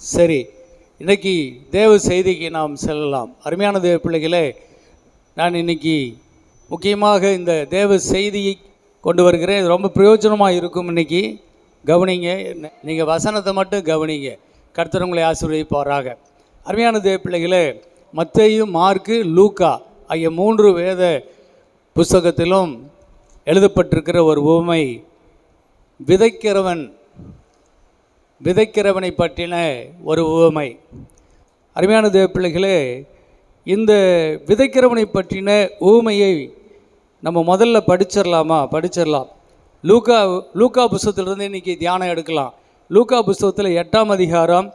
சரி, இன்றைக்கி தேவ செய்திக்கு நாம் செல்லலாம். அருமையான தேவ பிள்ளைகளே, நான் இன்றைக்கி முக்கியமாக இந்த தேவ செய்தியை கொண்டு வருகிறேன். இது ரொம்ப பிரயோஜனமாக இருக்கும். இன்றைக்கி கவனிங்க, நீங்கள் வசனத்தை மட்டும் கவனிங்க. கர்த்தர் உங்களை ஆசீர்வதிப்பாராக. அருமையான தேவ பிள்ளைகளே, மத்தேயு, மார்க்கு, லூக்கா ஆகிய 3 வேத புஸ்தகத்திலும் எழுதப்பட்டிருக்கிற ஒரு உவமை, விதைக்கிறவனை பற்றின ஒரு உவமை. அருமையான தேவ பிள்ளைகளே, இந்த விதைக்கிறவனை பற்றின உவமையை நம்ம முதல்ல படிச்சிடலாம். லூக்கா புஸ்தகத்திலிருந்து இன்றைக்கி தியானம் எடுக்கலாம். லூக்கா புஸ்தகத்தில் 8ஆம் அதிகாரம்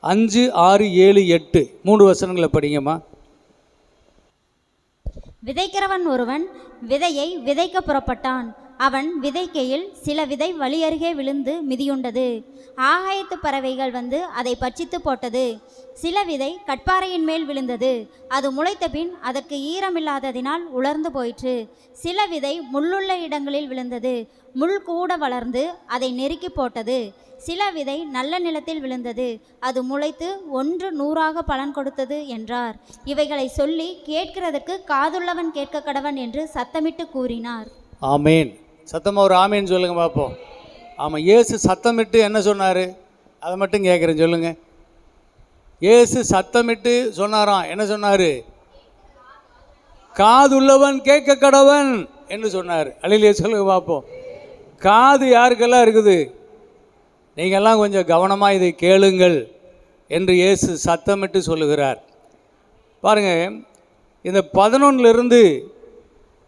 5, 6, 7, 8 3 வசனங்களை படிங்கம்மா. விதைக்கிறவன் ஒருவன் விதையை விதைக்க புறப்பட்டான். அவன் விதைக்கையில் சில விதை வழியருகே விழுந்து மிதியுண்டது. ஆகாயத்து பறவைகள் வந்து அதை பட்சித்து போட்டது. சில விதை கட்பாறையின் மேல் விழுந்தது. அது முளைத்த பின் அதற்கு ஈரமில்லாததினால் உலர்ந்து போயிற்று. சில விதை முள்ளுள்ள இடங்களில் விழுந்தது. முள் கூட வளர்ந்து அதை நெருக்கி போட்டது. சில விதை நல்ல நிலத்தில் விழுந்தது. அது முளைத்து 100 பலன் கொடுத்தது என்றார். இவைகளை சொல்லி கேட்கிறதற்கு காதுள்ளவன் கேட்க கடவன் என்று சத்தமிட்டு கூறினார். ஆமேன். சத்தமாக ஒரு ஆமேன் சொல்லுங்க பார்ப்போம். ஆமாம், இயேசு சத்தமிட்டு என்ன சொன்னார்? அதை மட்டும் கேட்குறேன், சொல்லுங்கள். இயேசு சத்தமிட்டு சொன்னாராம். என்ன சொன்னார்? காதுள்ளவன் கேட்க கடவன் என்று சொன்னார். அல்லேலூயா சொல்லுங்க பார்ப்போம். காது யாருக்கெல்லாம் இருக்குது? நீங்கள்லாம் கொஞ்சம் கவனமாக இதை கேளுங்கள் என்று இயேசு சத்தமிட்டு சொல்லுகிறார். பாருங்கள், இந்த 11லிருந்து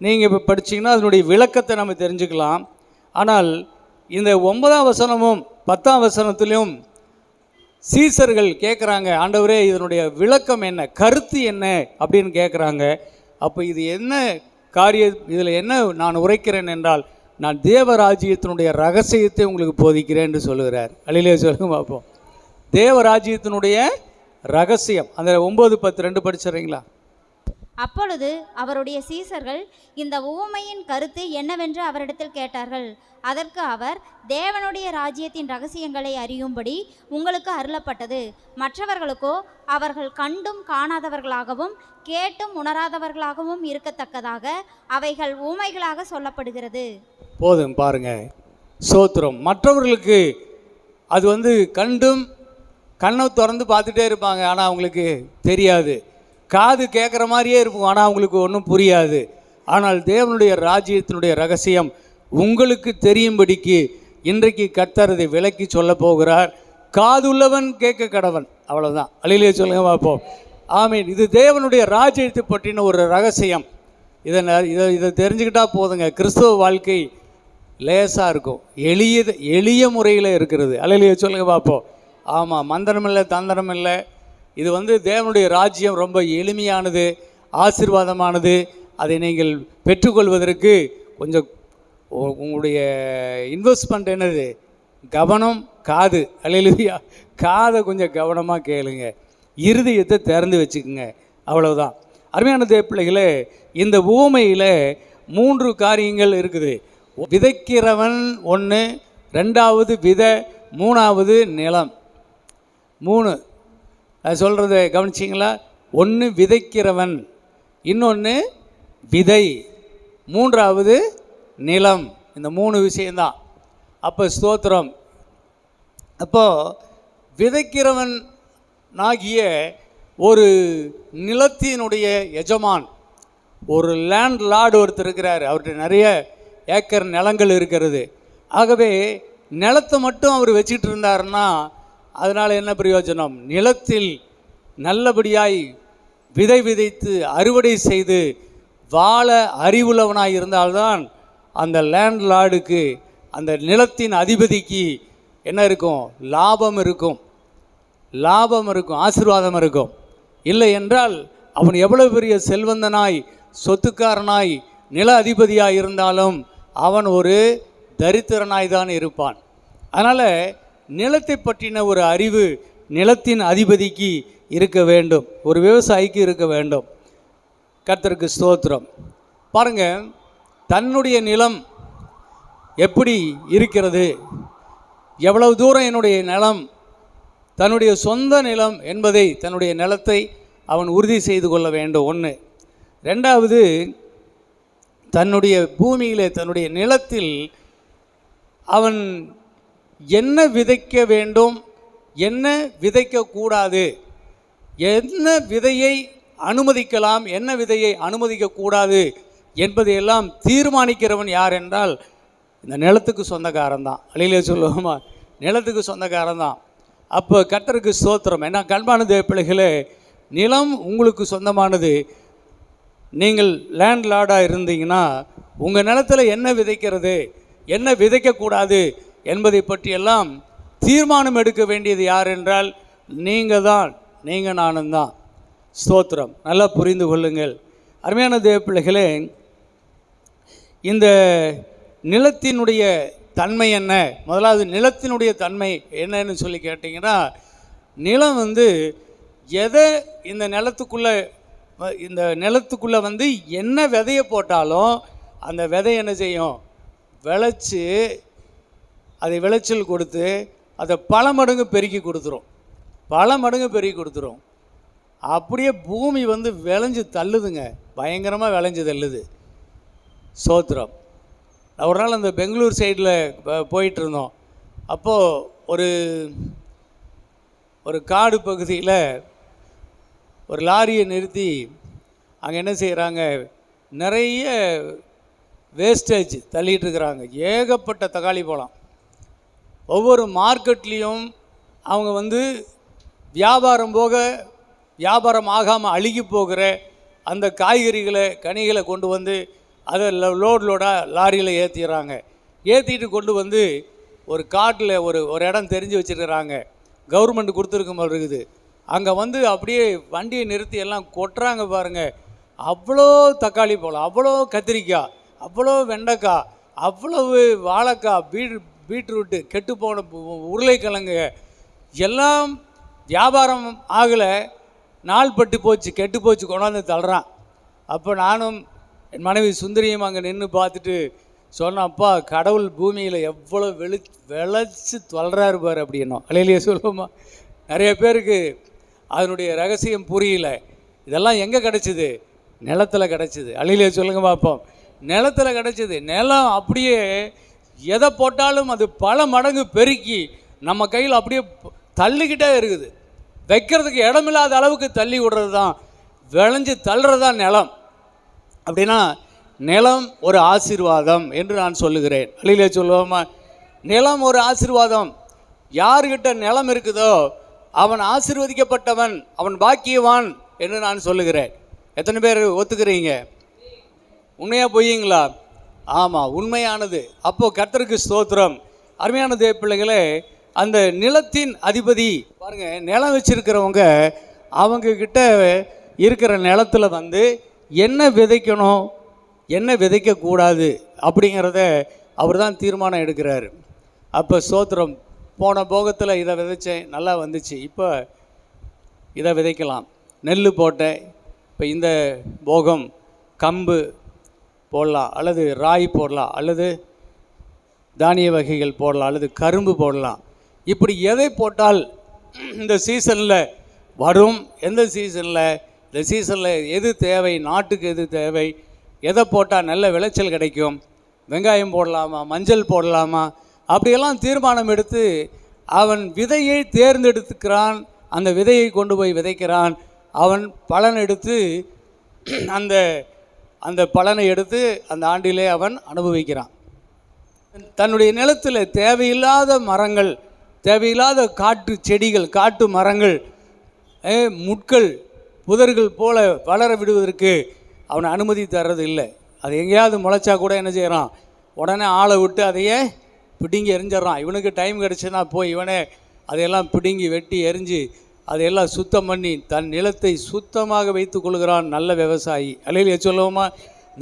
நீங்கள் இப்போ படிச்சிங்கன்னா அதனுடைய விளக்கத்தை நம்ம தெரிஞ்சுக்கலாம். ஆனால் இந்த 9ஆம் வசனமும் 10ஆம் வசனத்திலும் சீசர்கள் கேட்குறாங்க, ஆண்டவரே இதனுடைய விளக்கம் என்ன, கருத்து என்ன அப்படின்னு கேட்குறாங்க. அப்போ இது என்ன காரியம், இதில் என்ன நான் உரைக்கிறேன் என்றால், நான் தேவராஜ்யத்தினுடைய ரகசியத்தை உங்களுக்கு போதிக்கிறேன் என்று சொல்லுகிறார். அல்லேலூயா சொல்லுங்க பார்ப்போம். தேவராஜ்யத்தினுடைய ரகசியம், அந்த 9, 10, 2 படிச்சிடுறீங்களா? அப்பொழுது அவருடைய சீசர்கள் இந்த உவமையின் கருத்து என்னவென்று அவரிடத்தில் கேட்டார்கள். அதற்கு அவர், தேவனுடைய ராஜ்யத்தின் ரகசியங்களை அறியும்படி உங்களுக்கு அருளப்பட்டது. மற்றவர்களுக்கோ அவர்கள் கண்டும் காணாதவர்களாகவும் கேட்டும் உணராதவர்களாகவும் இருக்கத்தக்கதாக அவைகள் ஊமைகளாக சொல்லப்படுகிறது. போதும், பாருங்க, சோத்திரம். மற்றவர்களுக்கு அது கண்டும் கண்ணை திறந்து பார்த்துட்டே இருப்பாங்க, ஆனால் அவங்களுக்கு தெரியாது. காது கேட்குற மாதிரியே இருக்கும், ஆனால் அவங்களுக்கு ஒன்றும் புரியாது. ஆனால் தேவனுடைய ராஜ்யத்தினுடைய ரகசியம் உங்களுக்கு தெரியும்படிக்கு இன்றைக்கு கர்த்தர் அதை விளக்கி சொல்ல போகிறார். காதுள்ளவன் கேட்க கடவன். அவ்வளோதான். அல்லேலூயா சொல்லுங்க பார்ப்போம். ஆமீன். இது தேவனுடைய ராஜ்யத்தை பற்றின ஒரு ரகசியம். இதை தெரிஞ்சுக்கிட்டால் போதுங்க, கிறிஸ்தவ வாழ்க்கை லேசாக இருக்கும், எளிய முறையில் இருக்கிறது. அல்லேலூயா சொல்லுங்க பார்ப்போம். ஆமாம், மந்திரம் இல்லை, தந்திரம் இல்லை. இது தேவனுடைய ராஜ்யம் ரொம்ப எளிமையானது, ஆசீர்வாதமானது. அதை நீங்கள் பெற்றுக்கொள்வதற்கு கொஞ்சம் உங்களுடைய இன்வெஸ்ட்மெண்ட் என்னது? கவனம், காது. அல்லேலூயா. காதை கொஞ்சம் கவனமாக கேளுங்க, இருதயத்தை திறந்து வச்சுக்குங்க. அவ்வளவுதான். அருமையான தேவ பிள்ளைகளே, இந்த உவமையில் 3 காரியங்கள் இருக்குது. விதைக்கிறவன் 1, 2வது விதை, 3வது நிலம். 3 அது சொல்கிறத கவனிச்சிங்களா? 1 விதைக்கிறவன், இன்னொன்று விதை, 3வது நிலம். இந்த 3 விஷயந்தான். அப்போ ஸ்தோத்திரம். அப்போது விதைக்கிறவன் ஆகிய ஒரு நிலத்தினுடைய எஜமான், ஒரு லேண்ட் லார்டு ஒருத்தர் இருக்கிறார். அவர்கிட்ட நிறைய ஏக்கர் நிலங்கள் இருக்கிறது. ஆகவே நிலத்தை மட்டும் அவர் வச்சுக்கிட்டு இருந்தாருன்னா அதனால் என்ன பிரயோஜனம்? நிலத்தில் நல்லபடியாய் விதை விதைத்து அறுவடை செய்து வாழ அறிவுள்ளவனாய் இருந்தால்தான் அந்த லேண்ட் லார்டுக்கு, அந்த நிலத்தின் அதிபதிக்கு என்ன இருக்கும்? லாபம் இருக்கும், ஆசீர்வாதம் இருக்கும். இல்லை என்றால் அவன் எவ்வளவு பெரிய செல்வந்தனாய், சொத்துக்காரனாய், நில அதிபதியாக இருந்தாலும் அவன் ஒரு தரித்திரனாய் தான் இருப்பான். அதனால் நிலத்தை பற்றின ஒரு அறிவு நிலத்தின் அதிபதிக்கு இருக்க வேண்டும், ஒரு விவசாயிக்கு இருக்க வேண்டும். கர்த்தருக்கு ஸ்தோத்திரம். பாருங்கள், தன்னுடைய நிலம் எப்படி இருக்கிறது, எவ்வளவு தூரம் என்னுடைய நிலம் தன்னுடைய சொந்த நிலம் என்பதை, தன்னுடைய நிலத்தை அவன் உறுதி செய்து கொள்ள வேண்டும். ஒன்று. ரெண்டாவது, தன்னுடைய பூமியிலே, தன்னுடைய நிலத்தில் அவன் என்ன விதைக்க வேண்டும், என்ன விதைக்கக்கூடாது, என்ன விதையை அனுமதிக்கலாம், என்ன விதையை அனுமதிக்கக்கூடாது என்பதையெல்லாம் தீர்மானிக்கிறவன் யார் என்றால் இந்த நிலத்துக்கு சொந்தக்காரன் தான். அழியிலே சொல்லுவோமா, நிலத்துக்கு சொந்தக்காரன் தான். அப்போ கர்த்தருக்கு ஸ்தோத்திரம். ஏன்னா கண்பான தேவ பிள்ளைகளே, நிலம் உங்களுக்கு சொந்தமானது. நீங்கள் லேண்ட் லார்டாக இருந்தீங்கன்னா உங்கள் நிலத்தில் என்ன விதைக்கிறது, என்ன விதைக்கக்கூடாது என்பதை பற்றியெல்லாம் தீர்மானம் எடுக்க வேண்டியது யார் என்றால் நீங்கள் தான், நீங்கள் நானும் தான். ஸ்தோத்திரம். நல்லா புரிந்து கொள்ளுங்கள் அருமையான தேவ பிள்ளைகளே. இந்த நிலத்தினுடைய தன்மை என்ன? முதலாவது நிலத்தினுடைய தன்மை என்னன்னு சொல்லி கேட்டிங்கன்னா, நிலம் எதை இந்த நிலத்துக்குள்ளே என்ன விதையை போட்டாலும் அந்த விதை என்ன செய்யும்? விளைச்சி அதை விளைச்சல் கொடுத்து அதை பல மடங்கு பெருக்கி கொடுத்துரும், பல மடங்கு பெருக்கி கொடுத்துரும். அப்படியே பூமி விளைஞ்சு தள்ளுதுங்க, பயங்கரமாக விளைஞ்சு தள்ளுது. ஸ்தோத்திரம். ஒரு நாள் அந்த பெங்களூர் சைடில் போயிட்டு இருந்தோம். அப்போது ஒரு காடு பகுதியில் ஒரு லாரியை நிறுத்தி அங்கே என்ன செய்கிறாங்க, நிறைய வேஸ்டேஜ் தள்ளிகிட்டு இருக்கிறாங்க. ஏகப்பட்ட தக்காளி பழம். ஒவ்வொரு மார்க்கெட்லேயும் அவங்க வியாபாரம் ஆகாமல் அழுகி போகிற அந்த காய்கறிகளை, கனிகளை கொண்டு அதை லோடாக லாரியில் ஏற்றிடுறாங்க. ஏற்றிட்டு கொண்டு ஒரு காட்டில் ஒரு இடம் தெரிஞ்சு வச்சுருக்கிறாங்க, கவர்மெண்ட் கொடுத்துருக்க மாதிரி இருக்குது. அங்கே அப்படியே வண்டியை நிறுத்தி எல்லாம் கொட்டுறாங்க பாருங்கள். அவ்வளோ தக்காளி பழம், அவ்வளோ கத்திரிக்காய், அவ்வளோ வெண்டைக்காய், அவ்வளவு வாழைக்காய், பீட்ரூட்டு, கெட்டுப்போன உருளைக்கிழங்கு எல்லாம் வியாபாரம் ஆகலை, நாள் பட்டு போச்சு, கெட்டு போச்சு, கொண்டாந்து தள்ளுறான். அப்போ நானும் என் மனைவி சுந்தரியும் அங்கே நின்று பார்த்துட்டு சொன்னேன், அப்பா கடவுள் பூமியில் எவ்வளோ விளைச்சி தொல்றாரு பாரு அப்படின்னோம். அலையிலேயே சொல்லுவோமா. நிறைய பேருக்கு அதனுடைய ரகசியம் புரியல. இதெல்லாம் எங்கே கிடச்சிது? நிலத்தில் கிடச்சிது. அழிலே சொல்லுங்க பார்ப்போம். நிலத்தில் கிடச்சிது. நிலம் அப்படியே எதை போட்டாலும் அது பல மடங்கு பெருக்கி நம்ம கையில் அப்படியே தள்ளிக்கிட்டே இருக்குது. வைக்கிறதுக்கு இடமில்லாத அளவுக்கு தள்ளி விடுறது தான், விளைஞ்சி தள்ளுறது தான் நிலம். அப்படின்னா நிலம் ஒரு ஆசீர்வாதம் என்று நான் சொல்லுகிறேன். அழிலே சொல்லுவோமா. நிலம் ஒரு ஆசீர்வாதம். யாருக்கிட்ட நிலம் இருக்குதோ அவன் ஆசீர்வதிக்கப்பட்டவன், அவன் பாக்கியவான் என்று நான் சொல்லுகிறேன். எத்தனை பேர் ஒத்துக்கிறீங்க? உண்மையாக பொய்யுங்களா? ஆமாம், உண்மையானது. அப்போது கர்த்தருக்கு ஸ்தோத்திரம். அருமையான தேவ பிள்ளைகளே, அந்த நிலத்தின் அதிபதி பாருங்கள், நிலம் வச்சிருக்கிறவங்க அவங்கக்கிட்ட இருக்கிற நிலத்தில் என்ன விதைக்கணும், என்ன விதைக்கக்கூடாது அப்படிங்கிறத அவர் தான் தீர்மானம் எடுக்கிறாரு. அப்போ ஸ்தோத்திரம். போன போகத்தில் இதை விதைச்சேன், நல்லா வந்துச்சு, இப்போ இதை விதைக்கலாம். நெல் போட்டேன், இப்போ இந்த போகம் கம்பு போடலாம், அல்லது ராய் போடலாம், அல்லது தானிய வகைகள் போடலாம், அல்லது கரும்பு போடலாம். இப்படி எதை போட்டால் இந்த சீசனில் வரும், எந்த சீசனில், இந்த சீசனில் எது தேவை, நாட்டுக்கு எது தேவை, எதை போட்டால் நல்ல விளைச்சல் கிடைக்கும், வெங்காயம் போடலாமா, மஞ்சள் போடலாமா, அப்படியெல்லாம் தீர்மானம் எடுத்து அவன் விதையை தேர்ந்தெடுத்துக்கிறான். அந்த விதையை கொண்டு போய் விதைக்கிறான். அவன் பலன் எடுத்து அந்த பலனை எடுத்து அந்த ஆண்டிலே அவன் அனுபவிக்கிறான். தன்னுடைய நிலத்தில் தேவையில்லாத மரங்கள், தேவையில்லாத காட்டு செடிகள், காட்டு மரங்கள், முட்கள், புதர்கள் போல வளர விடுவதற்கு அவனை அனுமதி தர்றது இல்லை. அது எங்கேயாவது முளைச்சா கூட என்ன செய்கிறான், உடனே ஆளை விட்டு அதையே பிடுங்கி எரிஞ்சிட்றான். இவனுக்கு டைம் கிடச்சுன்னா போய் இவனே அதையெல்லாம் பிடுங்கி வெட்டி எரிஞ்சு அதையெல்லாம் சுத்தம் பண்ணி தன் நிலத்தை சுத்தமாக வைத்து கொள்கிறான். நல்ல விவசாயி. அல்லேலூயா சொல்லுவோமா.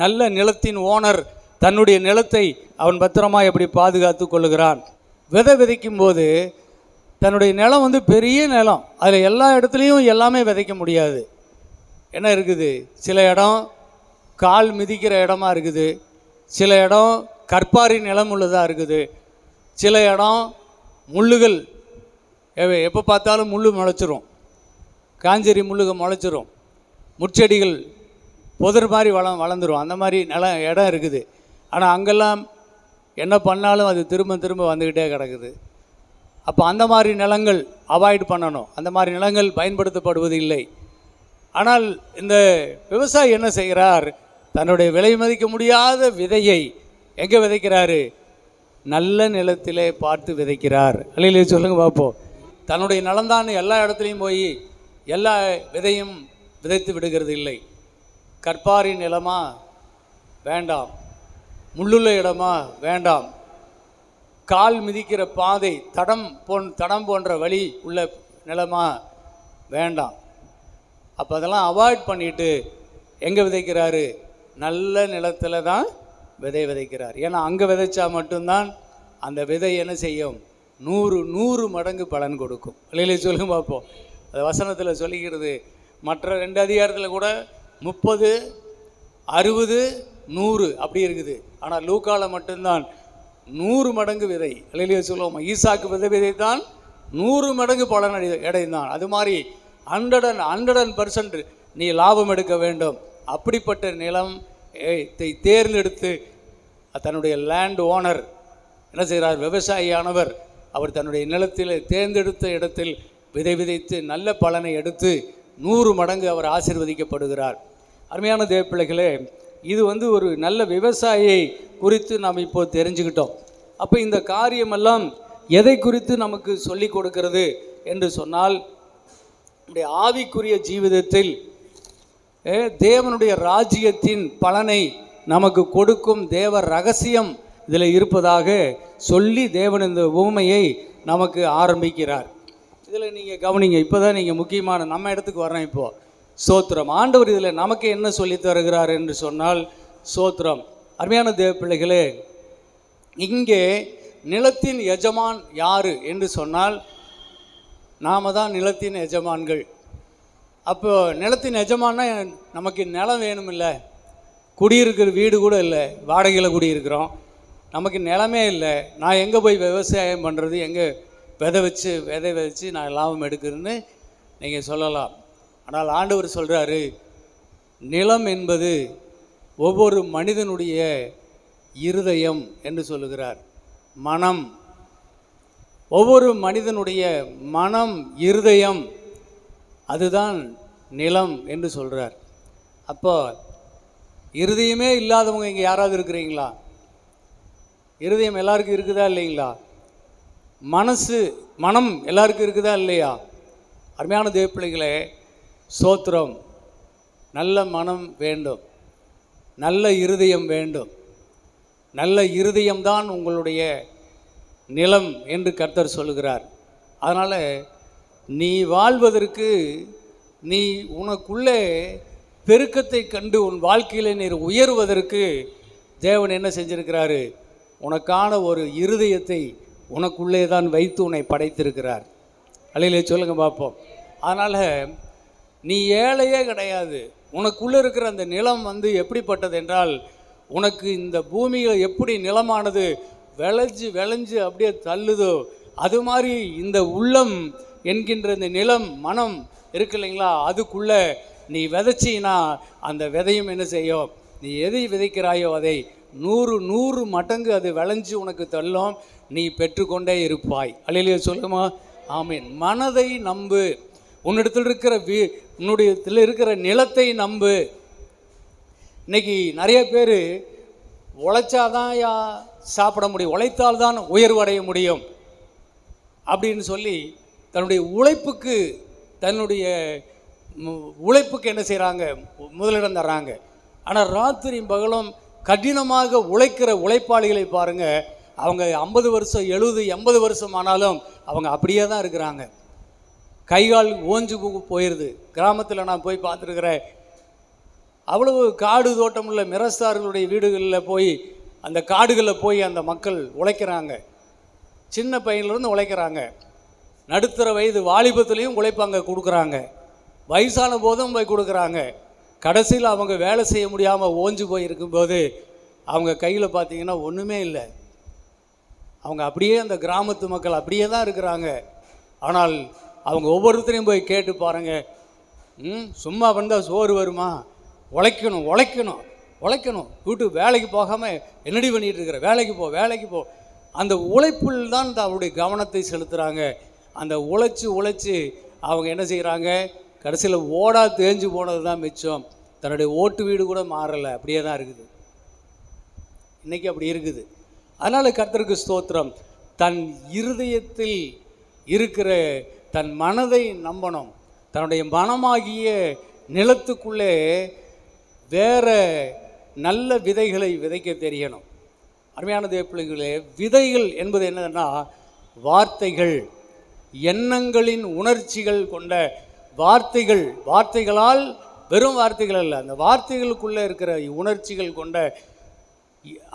நல்ல நிலத்தின் ஓனர் தன்னுடைய நிலத்தை அவன் பத்திரமாக எப்படி பாதுகாத்து கொள்ளுகிறான். விதை விதைக்கும் போது தன்னுடைய நிலம் பெரிய நிலம், அதில் எல்லா இடத்துலையும் எல்லாமே விதைக்க முடியாது. என்ன இருக்குது, சில இடம் கால் மிதிக்கிற இடமா இருக்குது, சில இடம் கற்பாரி நிலம் உள்ளதாக இருக்குது, சில இடம் முள்ளுகள் எப்போ பார்த்தாலும் முள் முளைச்சிரும், காஞ்சேரி முள்ளுக முளைச்சிரும், முட்செடிகள் புதர் மாதிரி வளர்ந்துடும். அந்த மாதிரி இடம் இருக்குது. ஆனால் அங்கெல்லாம் என்ன பண்ணாலும் அது திரும்ப திரும்ப வந்துக்கிட்டே கிடக்குது. அப்போ அந்த மாதிரி நிலங்கள் அவாய்ட் பண்ணணும். அந்த மாதிரி நிலங்கள் பயன்படுத்தப்படுவது இல்லை. ஆனால் இந்த விவசாயி என்ன செய்கிறார்? தன்னுடைய விலை மதிக்க முடியாத விதையை எங்கே விதைக்கிறாரு? நல்ல நிலத்திலே பார்த்து விதைக்கிறார். அல்லையிலே சொல்லுங்க பார்ப்போம். தன்னுடைய நிலம்தான் எல்லா இடத்துலையும் போய் எல்லா விதையும் விதைத்து விடுகிறது இல்லை. கற்பாரி நிலமா? வேண்டாம். முள்ளுள்ள இடமா? வேண்டாம். கால் மிதிக்கிற பாதை தடம் போன்ற வழி உள்ள நிலமா? வேண்டாம். அப்போ அதெல்லாம் அவாய்ட் பண்ணிட்டு எங்கே விதைக்கிறாரு? நல்ல நிலத்தில் தான் விதைக்கிறார். ஏன்னா அங்கே விதைச்சா மட்டும்தான் அந்த விதை என்ன செய்யும்? 100 மடங்கு பலன் கொடுக்கும். இல்லையிலே சொல்லுங்க பார்ப்போம். அது வசனத்தில் சொல்லிக்கிறது. மற்ற 2 அதிகாரத்தில் கூட 30, 60, 100 அப்படி இருக்குது. ஆனால் லூக்கால மட்டும்தான் 100 மடங்கு விதை. இல்லையிலே சொல்லுவோம். ஈசாக்கு விதைத்தான் 100 மடங்கு பலன் அடைந்தான். அது மாதிரி 100% நீ லாபம் எடுக்க வேண்டும். அப்படிப்பட்ட நிலம் தேர்ந்தெடுத்து தன்னுடைய லேண்ட் ஓனர் என்ன செய்கிறார்? விவசாயியானவர் அவர் தன்னுடைய நிலத்தில் தேர்ந்தெடுத்த இடத்தில் விதைத்து நல்ல பலனை எடுத்து 100 மடங்கு அவர் ஆசீர்வதிக்கப்படுகிறார். அருமையான தேவப்பிள்ளைகளே, இது ஒரு நல்ல விவசாயியை குறித்து நாம் இப்போ தெரிஞ்சுக்கிட்டோம். அப்போ இந்த காரியமெல்லாம் எதை குறித்து நமக்கு சொல்லி கொடுக்கிறது என்று சொன்னால், நம்முடைய ஆவிக்குரிய ஜீவிதத்தில் தேவனுடைய ராஜ்யத்தின் பலனை நமக்கு கொடுக்கும் தேவ ரகசியம் இதில் இருப்பதாக சொல்லி தேவன் இந்த உவமையை நமக்கு ஆரம்பிக்கிறார். இதில் நீங்கள் கவனிங்க. இப்போ தான் நீங்கள் முக்கியமான நம்ம இடத்துக்கு வர்றோம். இப்போது சோத்திரம். ஆண்டவர் இதில் நமக்கு என்ன சொல்லி தருகிறார் என்று சொன்னால் சோத்திரம். அருமையான தேவ பிள்ளைகளே, இங்கே நிலத்தின் எஜமான் யார் என்று சொன்னால் நாம் தான் நிலத்தின் எஜமான்கள். அப்போ நிலத்தின் எஜமான்னா நமக்கு நிலம் வேணும் இல்லை, குடியிருக்கிற வீடு கூட இல்லை, வாடகையில் குடியிருக்கிறோம், நமக்கு நிலமே இல்லை. நான் எங்கே போய் விவசாயம் பண்ணுறது? எங்கே விதை வச்சு நான் லாபம் எடுக்கிறேன்னு நீங்கள் சொல்லலாம். ஆனால் ஆண்டவர் சொல்கிறாரு, நிலம் என்பது ஒவ்வொரு மனிதனுடைய இருதயம் என்று சொல்லுகிறார். மனம், ஒவ்வொரு மனிதனுடைய மனம், இருதயம், அதுதான் நிலம் என்று சொல்கிறார். அப்போ இருதயமே இல்லாதவங்க இங்கே யாராவது இருக்கிறீங்களா? இருதயம் எல்லாருக்கும் இருக்குதா இல்லைங்களா? மனம் எல்லாருக்கும் இருக்குதா இல்லையா? அருமையான தேவப்பிள்ளைகளே, சோத்திரம். நல்ல மனம் வேண்டும், நல்ல இருதயம் வேண்டும். நல்ல இருதயம்தான் உங்களுடைய நிலம் என்று கர்த்தர் சொல்லுகிறார். அதனால் நீ வாழ்வதற்கு, நீ உனக்குள்ளே பெருக்கத்தை கண்டு உன் வாழ்க்கையில் நீர் உயர்வதற்கு தேவன் என்ன செஞ்சிருக்கிறாரு? உனக்கான ஒரு இருதயத்தை உனக்குள்ளே தான் வைத்து உன்னை படைத்திருக்கிறார். அல்லையிலே சொல்லுங்க பார்ப்போம். அதனால் நீ ஏழையே கிடையாது. உனக்குள்ளே இருக்கிற அந்த நிலம் எப்படிப்பட்டது என்றால், உனக்கு இந்த பூமியில் எப்படி நிலமானது விளைஞ்சு அப்படியே தள்ளுதோ, அது மாதிரி இந்த உள்ளம் என்கின்ற இந்த நிலம், மனம் இருக்கு இல்லைங்களா, அதுக்குள்ளே நீ விதைச்சின்னா அந்த விதையும் என்ன செய்யும்? நீ எதை விதைக்கிறாயோ அதை 100 மடங்கு அது விளைஞ்சு உனக்கு தள்ளும். நீ பெற்றுக்கொண்டே இருப்பாய். அல்லையிலே சொல்லுமா? ஆமீன். மனதை நம்பு. உன்னிடத்தில் இருக்கிற உன்னுடைய இருக்கிற நிலத்தை நம்பு. இன்னைக்கு நிறைய பேர் உழைச்சாதான் சாப்பிட முடியும், உழைத்தால்தான் உயர்வடைய முடியும் அப்படின்னு சொல்லி தன்னுடைய உழைப்புக்கு என்ன செய்கிறாங்க? முதலிடம் தர்றாங்க. ஆனால் ராத்திரியும் பகலும் கடினமாக உழைக்கிற உழைப்பாளிகளை பாருங்கள். அவங்க 50 வருஷம் 70 80 வருஷம் ஆனாலும் அவங்க அப்படியே தான் இருக்கிறாங்க. கைகால் ஓஞ்சு போயிடுது. கிராமத்தில் நான் போய் பார்த்துருக்குறேன். அவ்வளவு காடு தோட்டம் உள்ள மிரஸ்தார்களுடைய வீடுகளில் போய், அந்த காடுகளில் போய் அந்த மக்கள் உழைக்கிறாங்க. சின்ன பையன்லேருந்து உழைக்கிறாங்க. நடுத்தர வயது வாலிபத்துலேயும் உழைப்பாங்க கொடுக்குறாங்க. வயசான போதும் போய் கொடுக்குறாங்க. கடைசியில் அவங்க வேலை செய்ய முடியாமல் ஓஞ்சு போய் இருக்கும்போது அவங்க கையில் பார்த்தீங்கன்னா ஒன்றுமே இல்லை. அவங்க அப்படியே, அந்த கிராமத்து மக்கள் அப்படியே தான் இருக்கிறாங்க. ஆனால் அவங்க ஒவ்வொருத்தரையும் போய் கேட்டு பாருங்கள், சும்மா வந்தால் சோறு வருமா? உழைக்கணும் உழைக்கணும் உழைக்கணும், வீட்டுக்கு வேலைக்கு போகாமல் என்னடி பண்ணிகிட்டு இருக்கிற, வேலைக்கு போ வேலைக்கு போ. அந்த உழைப்பில் தான் அவருடைய கவனத்தை செலுத்துகிறாங்க. அந்த உழைச்சி அவங்க என்ன செய்கிறாங்க, கடைசியில் ஓடா தேஞ்சு போனது தான் மிச்சம். தன்னுடைய ஓட்டு வீடு கூட மாறலை, அப்படியே தான் இருக்குது. இன்றைக்கி அப்படி இருக்குது. அதனால் கர்த்தருக்கு ஸ்தோத்திரம். தன் இருதயத்தில் இருக்கிற தன் மனதை நம்பணும். தன்னுடைய மனமாகிய நிலத்துக்குள்ளே வேற நல்ல விதைகளை விதைக்க தெரியணும். அருமையான தேவ பிள்ளைகளே, விதைகள் என்பது என்னன்னா வார்த்தைகள், எண்ணங்களின் உணர்ச்சிகள் கொண்ட வார்த்தைகள். வார்த்தைகளால், வெறும் வார்த்தைகள் அல்ல, அந்த வார்த்தைகளுக்குள்ளே இருக்கிற உணர்ச்சிகள் கொண்ட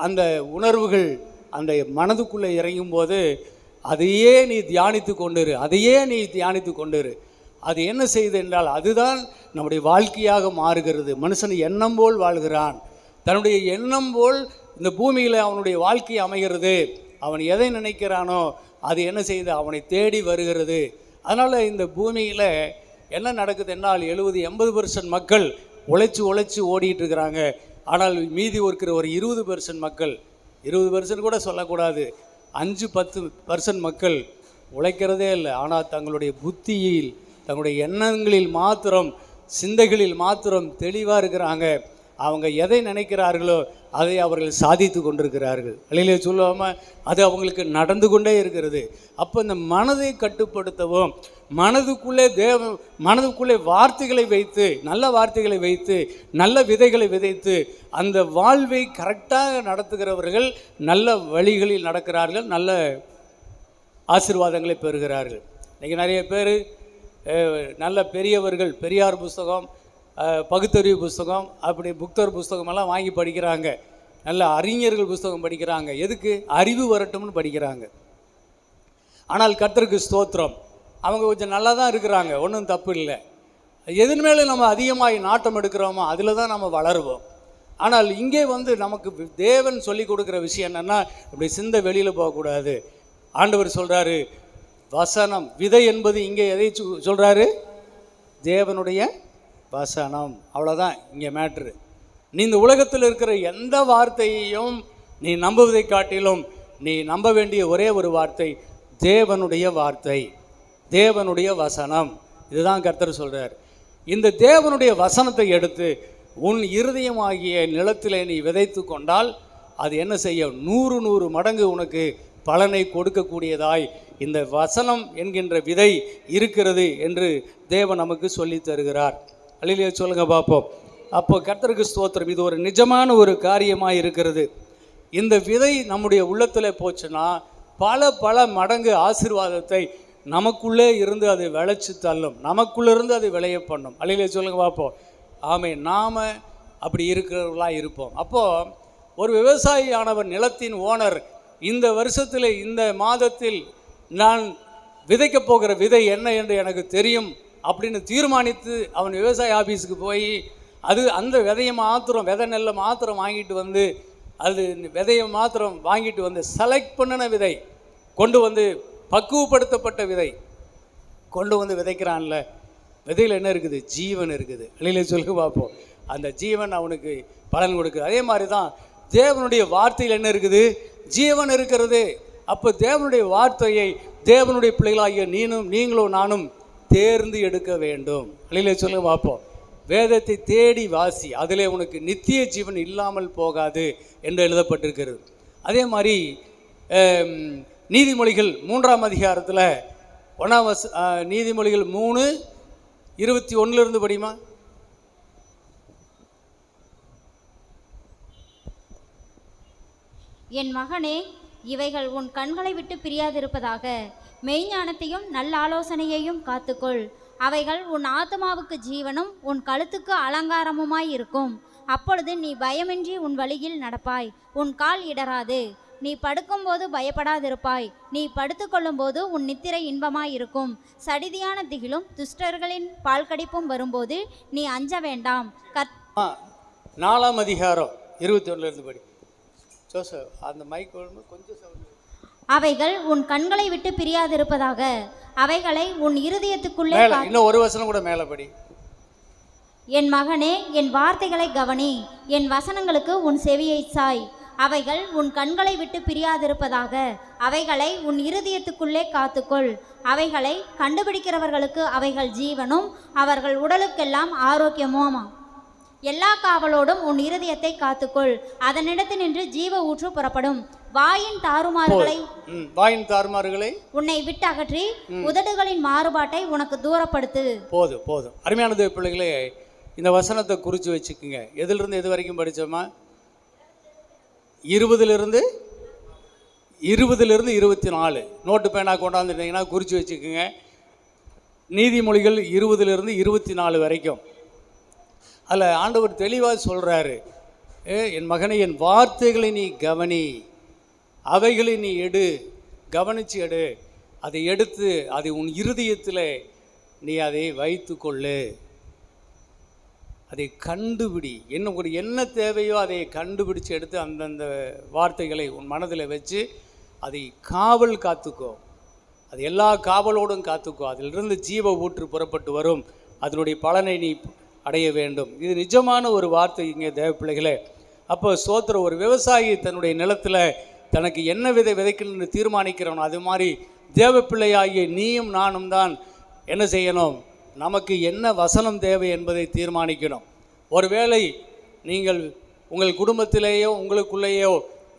அந்த உணர்வுகள் அந்த மனதுக்குள்ளே இறங்கும் போது அதையே நீ தியானித்து கொண்டிரு, அதையே நீ தியானித்து கொண்டிரு. அது என்ன செய்யுது என்றால் அதுதான் நம்முடைய வாழ்க்கையாக மாறுகிறது. மனுஷன் எண்ணம் போல் வாழ்கிறான். தன்னுடைய எண்ணம் போல் இந்த பூமியில் அவனுடைய வாழ்க்கை அமைகிறது. அவன் எதை நினைக்கிறானோ அது என்ன செய்யுது, அவனை தேடி வருகிறது. அதனால் இந்த பூமியில் என்ன நடக்குது என்றால் 70-80% மக்கள் உழைச்சி ஓடிட்டு இருக்கிறாங்க. ஆனால் மீதி இருக்கிற ஒரு 20% மக்கள், 20% கூட சொல்லக்கூடாது, 5-10% மக்கள் உழைக்கிறதே இல்லை. ஆனால் தங்களுடைய புத்தியில், தங்களுடைய எண்ணங்களில் மாத்திரம், சிந்தைகளில் மாத்திரம் தெளிவாக இருக்கிறாங்க. அவங்க எதை நினைக்கிறார்களோ அதை அவர்கள் சாதித்து கொண்டிருக்கிறார்கள். அல்லேலூயா சொல்லாமல் அது அவங்களுக்கு நடந்து கொண்டே இருக்கிறது. அப்போ இந்த மனதை கட்டுப்படுத்தவும், மனதுக்குள்ளே வார்த்தைகளை வைத்து, நல்ல வார்த்தைகளை வைத்து, நல்ல விதைகளை விதைத்து அந்த வாழ்வை கரெக்டாக நடத்துகிறவர்கள் நல்ல வழிகளில் நடக்கிறார்கள், நல்ல ஆசீர்வாதங்களை பெறுகிறார்கள். இன்றைக்கி நிறைய பேர் நல்ல பெரியவர்கள் பெரியார் புஸ்தகம், பகுத்தறிவு புஸ்தகம், அப்படி புக்தர் புஸ்தகமெல்லாம் வாங்கி படிக்கிறாங்க. நல்ல அறிஞர்கள் புஸ்தகம் படிக்கிறாங்க. எதுக்கு? அறிவு வரட்டும்னு படிக்கிறாங்க. ஆனால் கர்த்தருக்கு ஸ்தோத்திரம், அவங்க கொஞ்சம் நல்லா தான் இருக்கிறாங்க, ஒன்றும் தப்பு இல்லை. எதன் மேலே நம்ம அதிகமாக நாட்டம் எடுக்கிறோமோ அதில் தான் நம்ம வளருவோம். ஆனால் இங்கே நமக்கு தேவன் சொல்லி கொடுக்குற விஷயம் என்னென்னா, இப்படி சிந்தை வெளியில் போகக்கூடாது. ஆண்டவர் சொல்கிறாரு, வசனம், விதை என்பது இங்கே எதை சொல்கிறாரு? தேவனுடைய வசனம். அவ்வளோதான் இங்கே மேட்ரு. நீ இந்த உலகத்தில் இருக்கிற எந்த வார்த்தையையும் நீ நம்புவதை காட்டிலும் நீ நம்ப வேண்டிய ஒரே ஒரு வார்த்தை தேவனுடைய வார்த்தை, தேவனுடைய வசனம். இதுதான் கர்த்தர் சொல்கிறார். இந்த தேவனுடைய வசனத்தை எடுத்து உன் இருதயமாகிய நிலத்தில் நீ விதைத்து கொண்டால் அது என்ன செய்ய? 100 மடங்கு உனக்கு பலனை கொடுக்கக்கூடியதாய் இந்த வசனம் என்கின்ற விதை இருக்கிறது என்று தேவன் நமக்கு சொல்லி தருகிறார். அல்லேலூயா சொல்லுங்க பார்ப்போம். அப்போ கர்த்தருக்கு ஸ்தோத்திரம். இது ஒரு நிஜமான ஒரு காரியமாக இருக்கிறது. இந்த விதை நம்முடைய உள்ளத்தில் போச்சுன்னா பல மடங்கு ஆசீர்வாதத்தை நமக்குள்ளே இருந்து அதை விளைச்சி தள்ளும், நமக்குள்ளேருந்து அதை விளைய பண்ணும். அல்லேலூயா சொல்லுங்க பார்ப்போம். ஆமென். நாம் அப்படி இருக்கிறவர்களாக இருப்போம். அப்போது ஒரு விவசாயியானவர், நிலத்தின் ஓனர், இந்த வருஷத்தில், இந்த மாதத்தில் நான் விதைக்க போகிற விதை என்ன என்று எனக்கு தெரியும் அப்படின்னு தீர்மானித்து அவன் விவசாய ஆஃபீஸுக்கு போய் அந்த விதையை மாத்திரம், விதை நெல்லை மாத்திரம் வாங்கிட்டு வந்து, அது விதையை மாத்திரம் வாங்கிட்டு வந்து செலக்ட் பண்ணின விதை கொண்டு வந்து, பக்குவப்படுத்தப்பட்ட விதை கொண்டு வந்து விதைக்கிறான்ல, விதையில் என்ன இருக்குது? ஜீவன் இருக்குது. அல்லேலூயா சொல்லுங்க பார்ப்போம். அந்த ஜீவன் அவனுக்கு பலன் கொடுக்குது. அதே மாதிரி தான் தேவனுடைய வார்த்தையில் என்ன இருக்குது? ஜீவன் இருக்கிறது. அப்போ தேவனுடைய வார்த்தையை தேவனுடைய பிள்ளைகளாகிய நீங்களும் நானும் தேர்ந்து எடுக்க வேண்டும். அல்லேலூயா சொல்லுங்க பார்ப்போம். வேதத்தை தேடி வாசி, அதிலே உனக்கு நித்திய ஜீவன் இல்லாமல் போகாது என்று எழுதப்பட்டிருக்கிறது. அதே மாதிரி நீதிமொழிகள் 3ஆம் அதிகாரத்தில் 1 நீதிமொழிகள் 3:21 படிமா. என் மகனே, இவைகள் உன் கண்களை விட்டு பிரியாதிருப்பதாக. மெய்ஞானத்தையும் நல்ல ஆலோசனையையும் காத்துக்கொள். அவைகள் உன் ஆத்மாவுக்கு ஜீவனும் உன் கழுத்துக்கு அலங்காரமுமாய் இருக்கும். அப்பொழுது நீ பயமின்றி உன் வழியில் நடப்பாய், உன் கால் இடராது. நீ படுக்கும்போது பயப்படாதிருப்பாய், நீ படுத்துக்கொள்ளும்போது உன் நித்திரை இன்பமாயிருக்கும். சடிதியான திகிலும் துஷ்டர்களின் பால்கடிப்பும் வரும்போது நீ அஞ்ச வேண்டாம். 4ஆம் அதிகாரம் 21 படி. ஜோசப், அந்த மைக் கொஞ்சம். அவைகள் உன் கண்களை விட்டு பிரியாதிருப்பதாக. அவைகளை உன் இருதயத்துக்குள்ளே இன்னும் ஒரு வசனம் கூட மேலே படி. என் மகனே, என் வார்த்தைகளை கவனி, என் வசனங்களுக்கு உன் செவியை சாய். அவைகள் உன் கண்களை விட்டு பிரியாதிருப்பதாக. அவைகளை உன் இருதயத்துக்குள்ளே காத்துக்கொள். அவைகளை கண்டுபிடிக்கிறவர்களுக்கு அவைகள் ஜீவனும் அவர்கள் உடலுக்கெல்லாம் ஆரோக்கியமுமா. எல்லா காவலோடும் உன் இருதயத்தை காத்துக்கொள், அதனிடத்தில் நின்று ஜீவ ஊற்று புறப்படும். வாயின் தாறுமாறுகளை உன்னை விட்டு அகற்றி உதடுகளின் மாறுபாட்டை உனக்கு தூரப்படுத்து. போதும் போதும். அருமையானது பிள்ளைகளே, இந்த வசனத்தை குறித்து வச்சுக்குங்க. எதிலிருந்து எது வரைக்கும் படித்தோமா? 20லிருந்து 24. நோட்டு பேனா கொண்டாந்துட்டீங்கன்னா குறித்து வச்சுக்கோங்க. நீதிமொழிகள் 20லிருந்து 24 வரைக்கும். அதில் ஆண்டவர் தெளிவாக சொல்கிறாரு, என் மகனை, என் வார்த்தைகளை நீ கவனி, அவைகளை நீ கவனித்து எடு, அதை எடுத்து அதை உன் இருதயத்தில் நீ அதை வைத்து கொள்ளு, அதை கண்டுபிடி. என்ன தேவையோ அதை கண்டுபிடிச்சு எடுத்து அந்தந்த வார்த்தைகளை உன் மனதில் வச்சு அதை காத்துக்கோ. அது எல்லா காவலோடும் காத்துக்கோ. அதிலிருந்து ஜீவ ஊற்று புறப்பட்டு வரும். அதனுடைய பலனை நீ அடைய வேண்டும். இது நிஜமான ஒரு வார்த்தை இங்கே தேவ பிள்ளைகளே. அப்போ ஸ்தோத்திரம். ஒரு விவசாயி தன்னுடைய நிலத்தில் தனக்கு என்ன விதை விதைக்கணும்னு தீர்மானிக்கிறவன், அது மாதிரி தேவ பிள்ளையாகிய நீயும் நானும் தான் என்ன செய்யணும்? நமக்கு என்ன வசனம் தேவை என்பதை தீர்மானிக்கணும். ஒருவேளை நீங்கள் உங்கள் குடும்பத்திலேயோ உங்களுக்குள்ளேயோ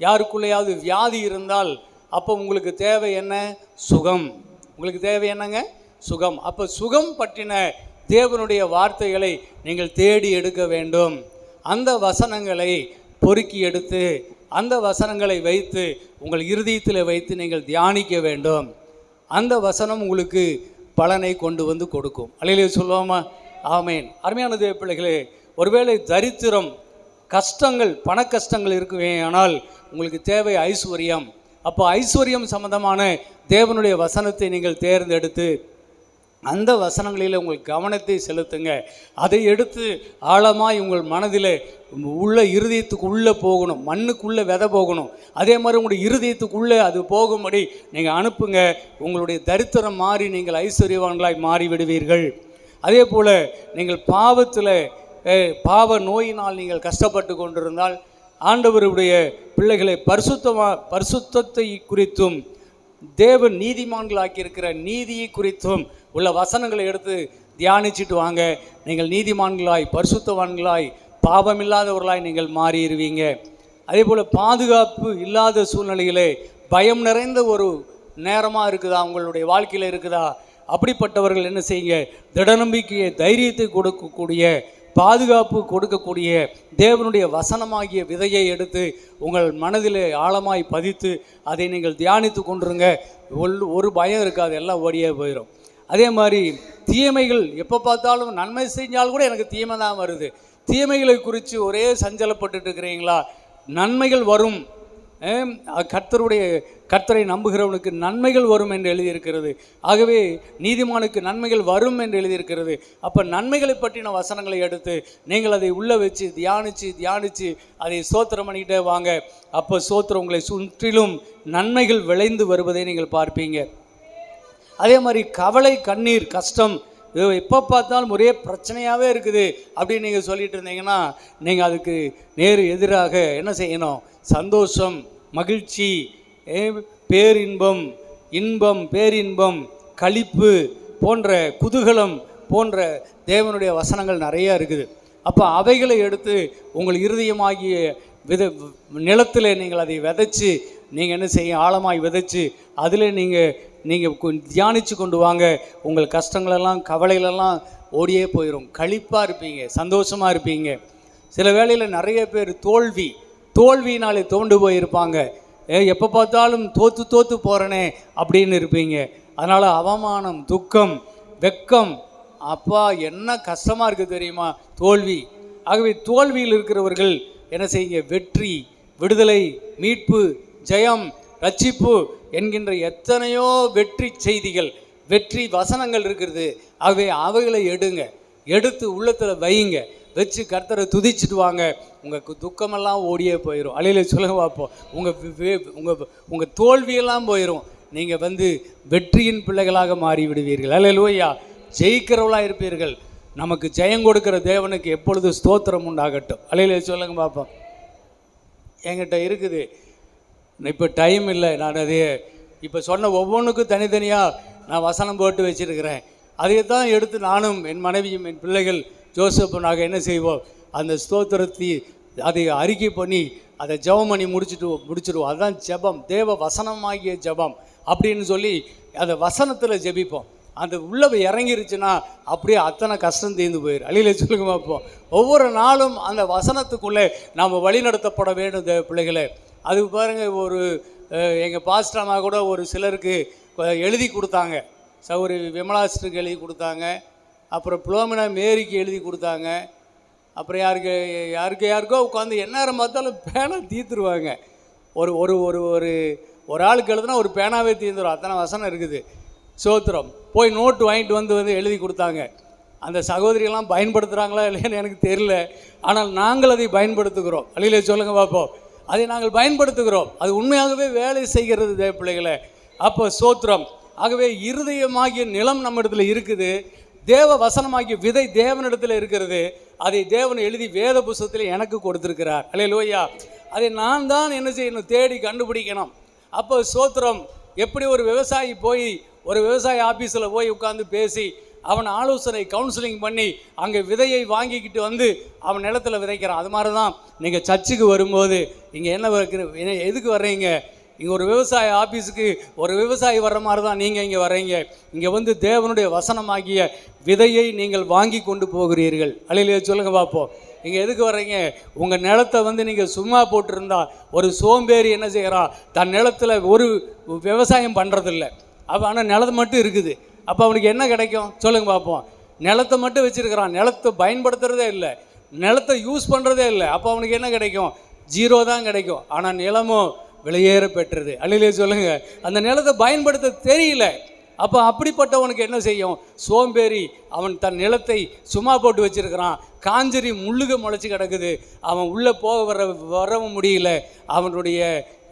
யாருக்குள்ளேயாவது வியாதி இருந்தால் அப்போ உங்களுக்கு தேவை என்ன? சுகம். உங்களுக்கு தேவை என்னங்க? சுகம். அப்போ சுகம் பற்றின தேவனுடைய வார்த்தைகளை நீங்கள் தேடி எடுக்க வேண்டும். அந்த வசனங்களை பொறுக்கி எடுத்து அந்த வசனங்களை வைத்து உங்கள் இருதயத்தில் வைத்து நீங்கள் தியானிக்க வேண்டும். அந்த வசனம் உங்களுக்கு பலனை கொண்டு வந்து கொடுக்கும். அல்லேலூயா சொல்லுவோமா? ஆமேன். அருமையான தேவ பிள்ளைகளே, ஒருவேளை தரித்திரம், கஷ்டங்கள், பண கஷ்டங்கள் இருக்குவே, ஆனால் உங்களுக்கு தேவை ஐஸ்வர்யம். அப்போ ஐஸ்வர்யம் சம்பந்தமான தேவனுடைய வசனத்தை நீங்கள் தேர்ந்தெடுத்து அந்த வசனங்களில் உங்கள் கவனத்தை செலுத்துங்க. அதை எடுத்து ஆழமாய் உங்கள் மனதில் உள்ள இருதயத்துக்கு உள்ளே போகணும். மண்ணுக்குள்ளே விதை போகணும். அதே மாதிரி உங்களுடைய இருதயத்துக்குள்ளே அது போகும்படி நீங்கள் அனுப்புங்க. உங்களுடைய தரித்திரம் மாறி நீங்கள் ஐஸ்வர்யவான்களாய் மாறிவிடுவீர்கள். அதே போல் நீங்கள் பாவ நோயினால் நீங்கள் கஷ்டப்பட்டு கொண்டிருந்தால் ஆண்டவருடைய பிள்ளைகளை பரிசுத்தத்தை குறித்தும் தேவன் நீதிமான்களாக்கியிருக்கிற நீதியை குறித்தும் உள்ள வசனங்களை எடுத்து தியானிச்சுட்டு வாங்க. நீங்கள் நீதிமான்களாய், பரிசுத்தவான்களாய், பாவமில்லாதவர்களாய் நீங்கள் மாறிடுவீங்க. அதே போல் பாதுகாப்பு இல்லாத சூழ்நிலையிலே பயம் நிறைந்த ஒரு நேரமாக இருக்குதா, உங்களுடைய வாழ்க்கையில் இருக்குதா? அப்படிப்பட்டவர்கள் என்ன செய்யுங்க? திடநம்பிக்கையை, தைரியத்தை கொடுக்கக்கூடிய, பாதுகாப்பு கொடுக்கக்கூடிய தேவனுடைய வசனமாகிய விதையை எடுத்து உங்கள் மனதில் ஆழமாய் பதித்து அதை நீங்கள் தியானித்து கொண்டுருங்க. ஒரு பயம் இருக்காது, எல்லாம் ஓடியே போயிடும். அதே மாதிரி தீமைகள், எப்போ பார்த்தாலும் நன்மை செஞ்சாலும் கூட எனக்கு தீமை தான் வருது. தீமைகளை குறித்து ஒரே சஞ்சலப்பட்டு இருக்கிறீங்களா? நன்மைகள் வரும். கர்த்தரை நம்புகிறவனுக்கு நன்மைகள் வரும் என்று எழுதியிருக்கிறது. ஆகவே நீதிமானுக்கு நன்மைகள் வரும் என்று எழுதியிருக்கிறது. அப்போ நன்மைகளை பற்றின வசனங்களை எடுத்து நீங்கள் அதை உள்ளே வச்சு தியானித்து அதை ஸ்தோத்திரம் பண்ணிக்கிட்டே வாங்க. அப்போ ஸ்தோத்திரம் உங்களை சுற்றிலும் நன்மைகள் விளைந்து வருவதை நீங்கள் பார்ப்பீங்க. அதே மாதிரி கவலை, கண்ணீர், கஷ்டம், எப்போ பார்த்தாலும் ஒரே பிரச்சனையாகவே இருக்குது அப்படின்னு நீங்கள் சொல்லிட்டு இருந்தீங்கன்னா நீங்கள் அதுக்கு நேர் எதிராக என்ன செய்யணும்? சந்தோஷம், மகிழ்ச்சி, பேரின்பம், பேரின்பம், களிப்பு போன்ற, குதூகலம் போன்ற தேவனுடைய வசனங்கள் நிறையா இருக்குது. அப்போ அவைகளை எடுத்து உங்கள் இருதயமாகிய நிலத்தில் நீங்கள் அதை விதைச்சி நீங்கள் என்ன செய்ய? ஆழமாய் விதைச்சி அதில் நீங்கள் தியானித்து கொண்டு வாங்க. உங்கள் கஷ்டங்களெல்லாம், கவலைகளெல்லாம் ஓடியே போயிடும். களிப்பாக இருப்பீங்க, சந்தோஷமாக இருப்பீங்க. சில வேளையில் நிறைய பேர் தோல்வியினாலே தோண்டு போயிருப்பாங்க. எப்போ பார்த்தாலும் தோற்று போகிறனே அப்படின்னு இருப்பீங்க. அதனால் அவமானம், துக்கம், வெக்கம், அப்பா என்ன கஷ்டமாக இருக்குது தெரியுமா? தோல்வி. ஆகவே தோல்வியில் இருக்கிறவர்கள் என்ன செய்யுங்க? வெற்றி, விடுதலை, மீட்பு, ஜெயம், ரட்சிப்பு என்கின்ற எத்தனையோ வெற்றி செய்திகள், வெற்றி வசனங்கள் இருக்கிறது. ஆகவே அவைகளை எடுத்து உள்ளத்தில் வையுங்க. வச்சு கர்த்தரை துதிச்சுட்டு வாங்க. உங்கள் துக்கமெல்லாம் ஓடியே போயிடும். அலையில சொல்லுங்க பார்ப்போம். உங்கள் தோல்வியெல்லாம் போயிடும். நீங்கள் வெற்றியின் பிள்ளைகளாக மாறி விடுவீர்கள். அல்லேலூயா. ஜெயிக்கிறவளாக இருப்பீர்கள். நமக்கு ஜெயம் கொடுக்குற தேவனுக்கு எப்பொழுது ஸ்தோத்திரம் உண்டாகட்டும். அலையில சொல்லுங்க பார்ப்போம். என்கிட்ட இருக்குது, இப்போ டைம் இல்லை. நான் அதே இப்போ சொன்ன ஒவ்வொன்றுக்கும் தனித்தனியாக நான் வசனம் போட்டு வச்சுருக்கிறேன். அதை தான் எடுத்து நானும் என் மனைவியும் என் பிள்ளைகள் ஜோசப் நாங்கள் என்ன செய்வோம், அந்த ஸ்தோத்திரத்தை அதை அறிக்கை பண்ணி அதை ஜெபம் பண்ணி முடிச்சிடுவோம். அதுதான் ஜெபம், தேவ வசனமாகிய ஜெபம் அப்படின்னு சொல்லி அதை வசனத்தில் ஜெபிப்போம். அந்த உள்ளே இறங்கிருச்சுன்னா அப்படியே அத்தனை கஷ்டம் தீர்ந்து போயிடும். அழியில சொல்லுங்க பார்ப்போம். ஒவ்வொரு நாளும் அந்த வசனத்துக்குள்ளே நாம் வழி நடத்தப்பட வேண்டும் தேவ பிள்ளைகளே. அது பாருங்கள், ஒரு எங்கள் பாஸ்டர்மா கூட ஒரு சிலருக்கு எழுதி கொடுத்தாங்க. சௌரி விமலாஸ்டருக்கு எழுதி கொடுத்தாங்க, அப்புறம் புலோமினா மேரிக்கு எழுதி கொடுத்தாங்க, அப்புறம் யாருக்கோ உட்காந்து எந்நேரம் பார்த்தாலும் பேனா தீர்த்துருவாங்க. ஒரு ஒரு ஒரு ஒரு ஒரு ஆளுக்கு எழுதுனா ஒரு பேனாவே தீர்ந்துடும், அத்தனை வசனம் இருக்குது. சோத்திரம். போய் நோட்டு வாங்கிட்டு எழுதி கொடுத்தாங்க. அந்த சகோதரியெல்லாம் பயன்படுத்துகிறாங்களா இல்லையான்னு எனக்கு தெரியல, ஆனால் நாங்கள் அதை பயன்படுத்துகிறோம். அழியில சொல்லுங்க பார்ப்போம். அதை நாங்கள் பயன்படுத்துகிறோம். அது உண்மையாகவே வேலை செய்கிறது தேவ பிள்ளைகளை. அப்போ சோத்திரம். ஆகவே இருதயமாகிய நிலம் நம்ம இடத்துல இருக்குது, தேவ வசனமாகிய விதை தேவனிடத்தில் இருக்கிறது. அதை தேவன் எழுதி வேத புஸ்தகத்தில் எனக்கு கொடுத்துருக்கிறார். அல்லேலூயா. அதை நான் தான் என்ன செய்யணும், தேடி கண்டுபிடிக்கணும். அப்போ சோத்திரம். எப்படி ஒரு விவசாயி போய் ஒரு விவசாய ஆஃபீஸில் போய் உட்காந்து பேசி அவன் ஆலோசனை கவுன்சிலிங் பண்ணி அங்கே விதையை வாங்கிக்கிட்டு அவன் நிலத்தில் விதைக்கிறான். அது மாதிரி தான் நீங்கள் சர்ச்சுக்கு வரும்போது இங்கே என்ன எதுக்கு வர்றீங்க, இங்கே ஒரு விவசாய ஆஃபீஸுக்கு ஒரு விவசாயி வர்ற மாதிரி தான் நீங்கள் இங்கே வர்றீங்க. இங்கே தேவனுடைய வசனமாகிய விதையை நீங்கள் வாங்கி கொண்டு போகிறீர்கள். அழியிலே சொல்லுங்க பார்ப்போம். இங்கே எதுக்கு வர்றீங்க, உங்கள் நிலத்தை நீங்கள் சும்மா போட்டிருந்தா ஒரு சோம்பேறி என்ன செய்கிறான், தன் நிலத்தில் ஒரு விவசாயம் பண்ணுறதில்ல. அப்போ ஆனால் நிலத்தை மட்டும் இருக்குது. அப்போ அவனுக்கு என்ன கிடைக்கும் சொல்லுங்க பார்ப்போம். நிலத்தை மட்டும் வச்சுருக்கிறான், நிலத்தை பயன்படுத்துகிறதே இல்லை, நிலத்தை யூஸ் பண்ணுறதே இல்லை. அப்போ அவனுக்கு என்ன கிடைக்கும், ஜீரோ தான் கிடைக்கும். ஆனால் நிலமோ விலையேற பெற்றது. அழிலே சொல்லுங்க. அந்த நிலத்தை பயன்படுத்த தெரியல. அப்போ அப்படிப்பட்டவனுக்கு என்ன செய்யும், சோம்பேறி. அவன் தன் நிலத்தை சும்மா போட்டு வச்சிருக்கிறான், காஞ்சரி முள்ளுக முளைச்சி கிடக்குது, அவன் உள்ளே வரவும் முடியல, அவனுடைய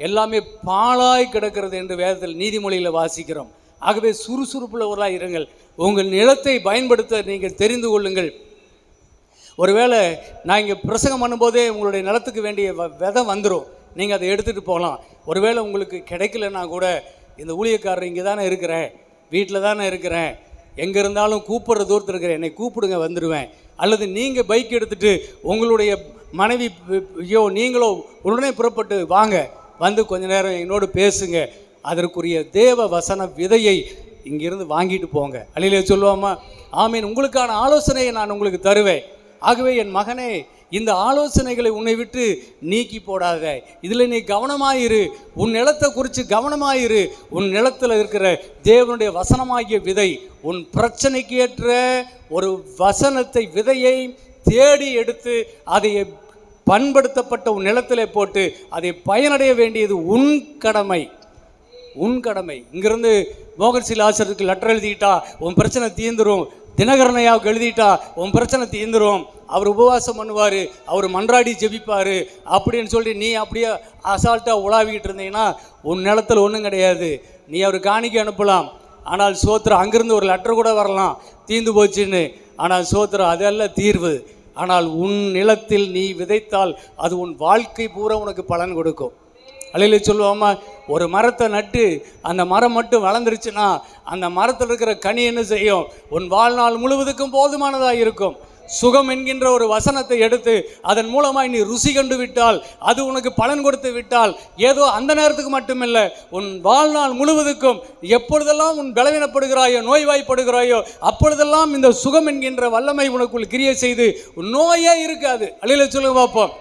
எல்லாமே பாழாய் கிடக்கிறது என்று வேதத்தில் நீதிமொழியில் வாசிக்கிறோம். ஆகவே சுறுசுறுப்புள்ளவர்களாக இருங்கள். உங்கள் நிலத்தை பயன்படுத்த நீங்கள் தெரிந்து கொள்ளுங்கள். ஒருவேளை நான் இங்கே பிரசங்கம் பண்ணும்போதே உங்களுடைய நிலத்துக்கு வேண்டிய விதை வந்துடும், நீங்கள் அதை எடுத்துகிட்டு போகலாம். ஒருவேளை உங்களுக்கு கிடைக்கலன்னா கூட, இந்த ஊழியக்காரர் இங்கே தானே இருக்கிறேன், வீட்டில் தானே இருக்கிறேன், எங்கே இருந்தாலும் கூப்பிட்ற தூரத்தில் இருக்கிறேன், என்னை கூப்பிடுங்க வந்துடுவேன். அல்லது நீங்கள் பைக் எடுத்துகிட்டு உங்களுடைய மனைவி நீங்களோ உடனே புறப்பட்டு வாங்க, கொஞ்ச நேரம் என்னோடு பேசுங்க. அதற்குரிய தேவ வசன விதையை இங்கிருந்து வாங்கிட்டு போங்க. அழியிலே சொல்லுவோமா? ஆமீன். உங்களுக்கான ஆலோசனையை நான் உங்களுக்கு தருவேன். ஆகவே என் மகனே, இந்த ஆலோசனைகளை உன்னை விட்டு நீக்கி போடாத. இதில் நீ கவனமாயிரு, உன் நிலத்தை குறித்து கவனமாயிரு. உன் நிலத்தில் இருக்கிற தேவனுடைய வசனமாகிய விதை, உன் பிரச்சனைக்கு ஏற்ற ஒரு வசனத்தை விதையை தேடி எடுத்து அதை பண்படுத்தப்பட்ட உன் நிலத்திலே போட்டு அதை பயனடைய வேண்டியது உன் கடமை. உன் கடமை. இங்கிருந்து மோகன்சில் ஆசிரியருக்கு லெட்டர் எழுதிட்டா உன் பிரச்சனை தீர்ந்துடும், தினகரனையாவுக்கு எழுதிட்டா உன் பிரச்சனை தீர்ந்துடும், அவர் உபவாசம் பண்ணுவார், அவர் மன்றாடி ஜெபிப்பார் அப்படின்னு சொல்லி நீ அப்படியே அசால்ட்டாக உலாவிக்கிட்டு இருந்தீங்கன்னா உன் நிலத்தில் ஒன்றும் கிடையாது. நீ அவர் காணிக்கை அனுப்பலாம், ஆனால் சோத்திரம் அங்கிருந்து ஒரு லெட்டர் கூட வரலாம் தீர்ந்து போச்சுன்னு. ஆனால் சோத்திரம் அதல்ல தீர்வு. ஆனால் உன் நிலத்தில் நீ விதைத்தால் அது உன் வாழ்க்கை பூரா உனக்கு பலன் கொடுக்கும். அலையில சொல்லுவோமா? ஒரு மரத்தை நட்டு அந்த மரம் மட்டும் வளர்ந்துருச்சுன்னா அந்த மரத்தில் இருக்கிற கனி என்ன செய்யும், உன் வாழ்நாள் முழுவதுக்கும் போதுமானதாக இருக்கும். சுகம் என்கின்ற ஒரு வசனத்தை எடுத்து அதன் மூலமாய் நீ ருசி கண்டு விட்டால், அது உனக்கு பலன் கொடுத்து விட்டால், ஏதோ அந்த நேரத்துக்கு மட்டுமில்லை, உன் வாழ்நாள் முழுவதுக்கும் எப்பொழுதெல்லாம் உன் பலவீனப்படுகிறாயோ, நோய்வாய்ப்படுகிறாயோ, அப்பொழுதெல்லாம் இந்த சுகம் என்கின்ற வல்லமை உனக்குள் கிரியை செய்து நோயே இருக்காது. அழியில சொல்லுங்க பார்ப்போம்.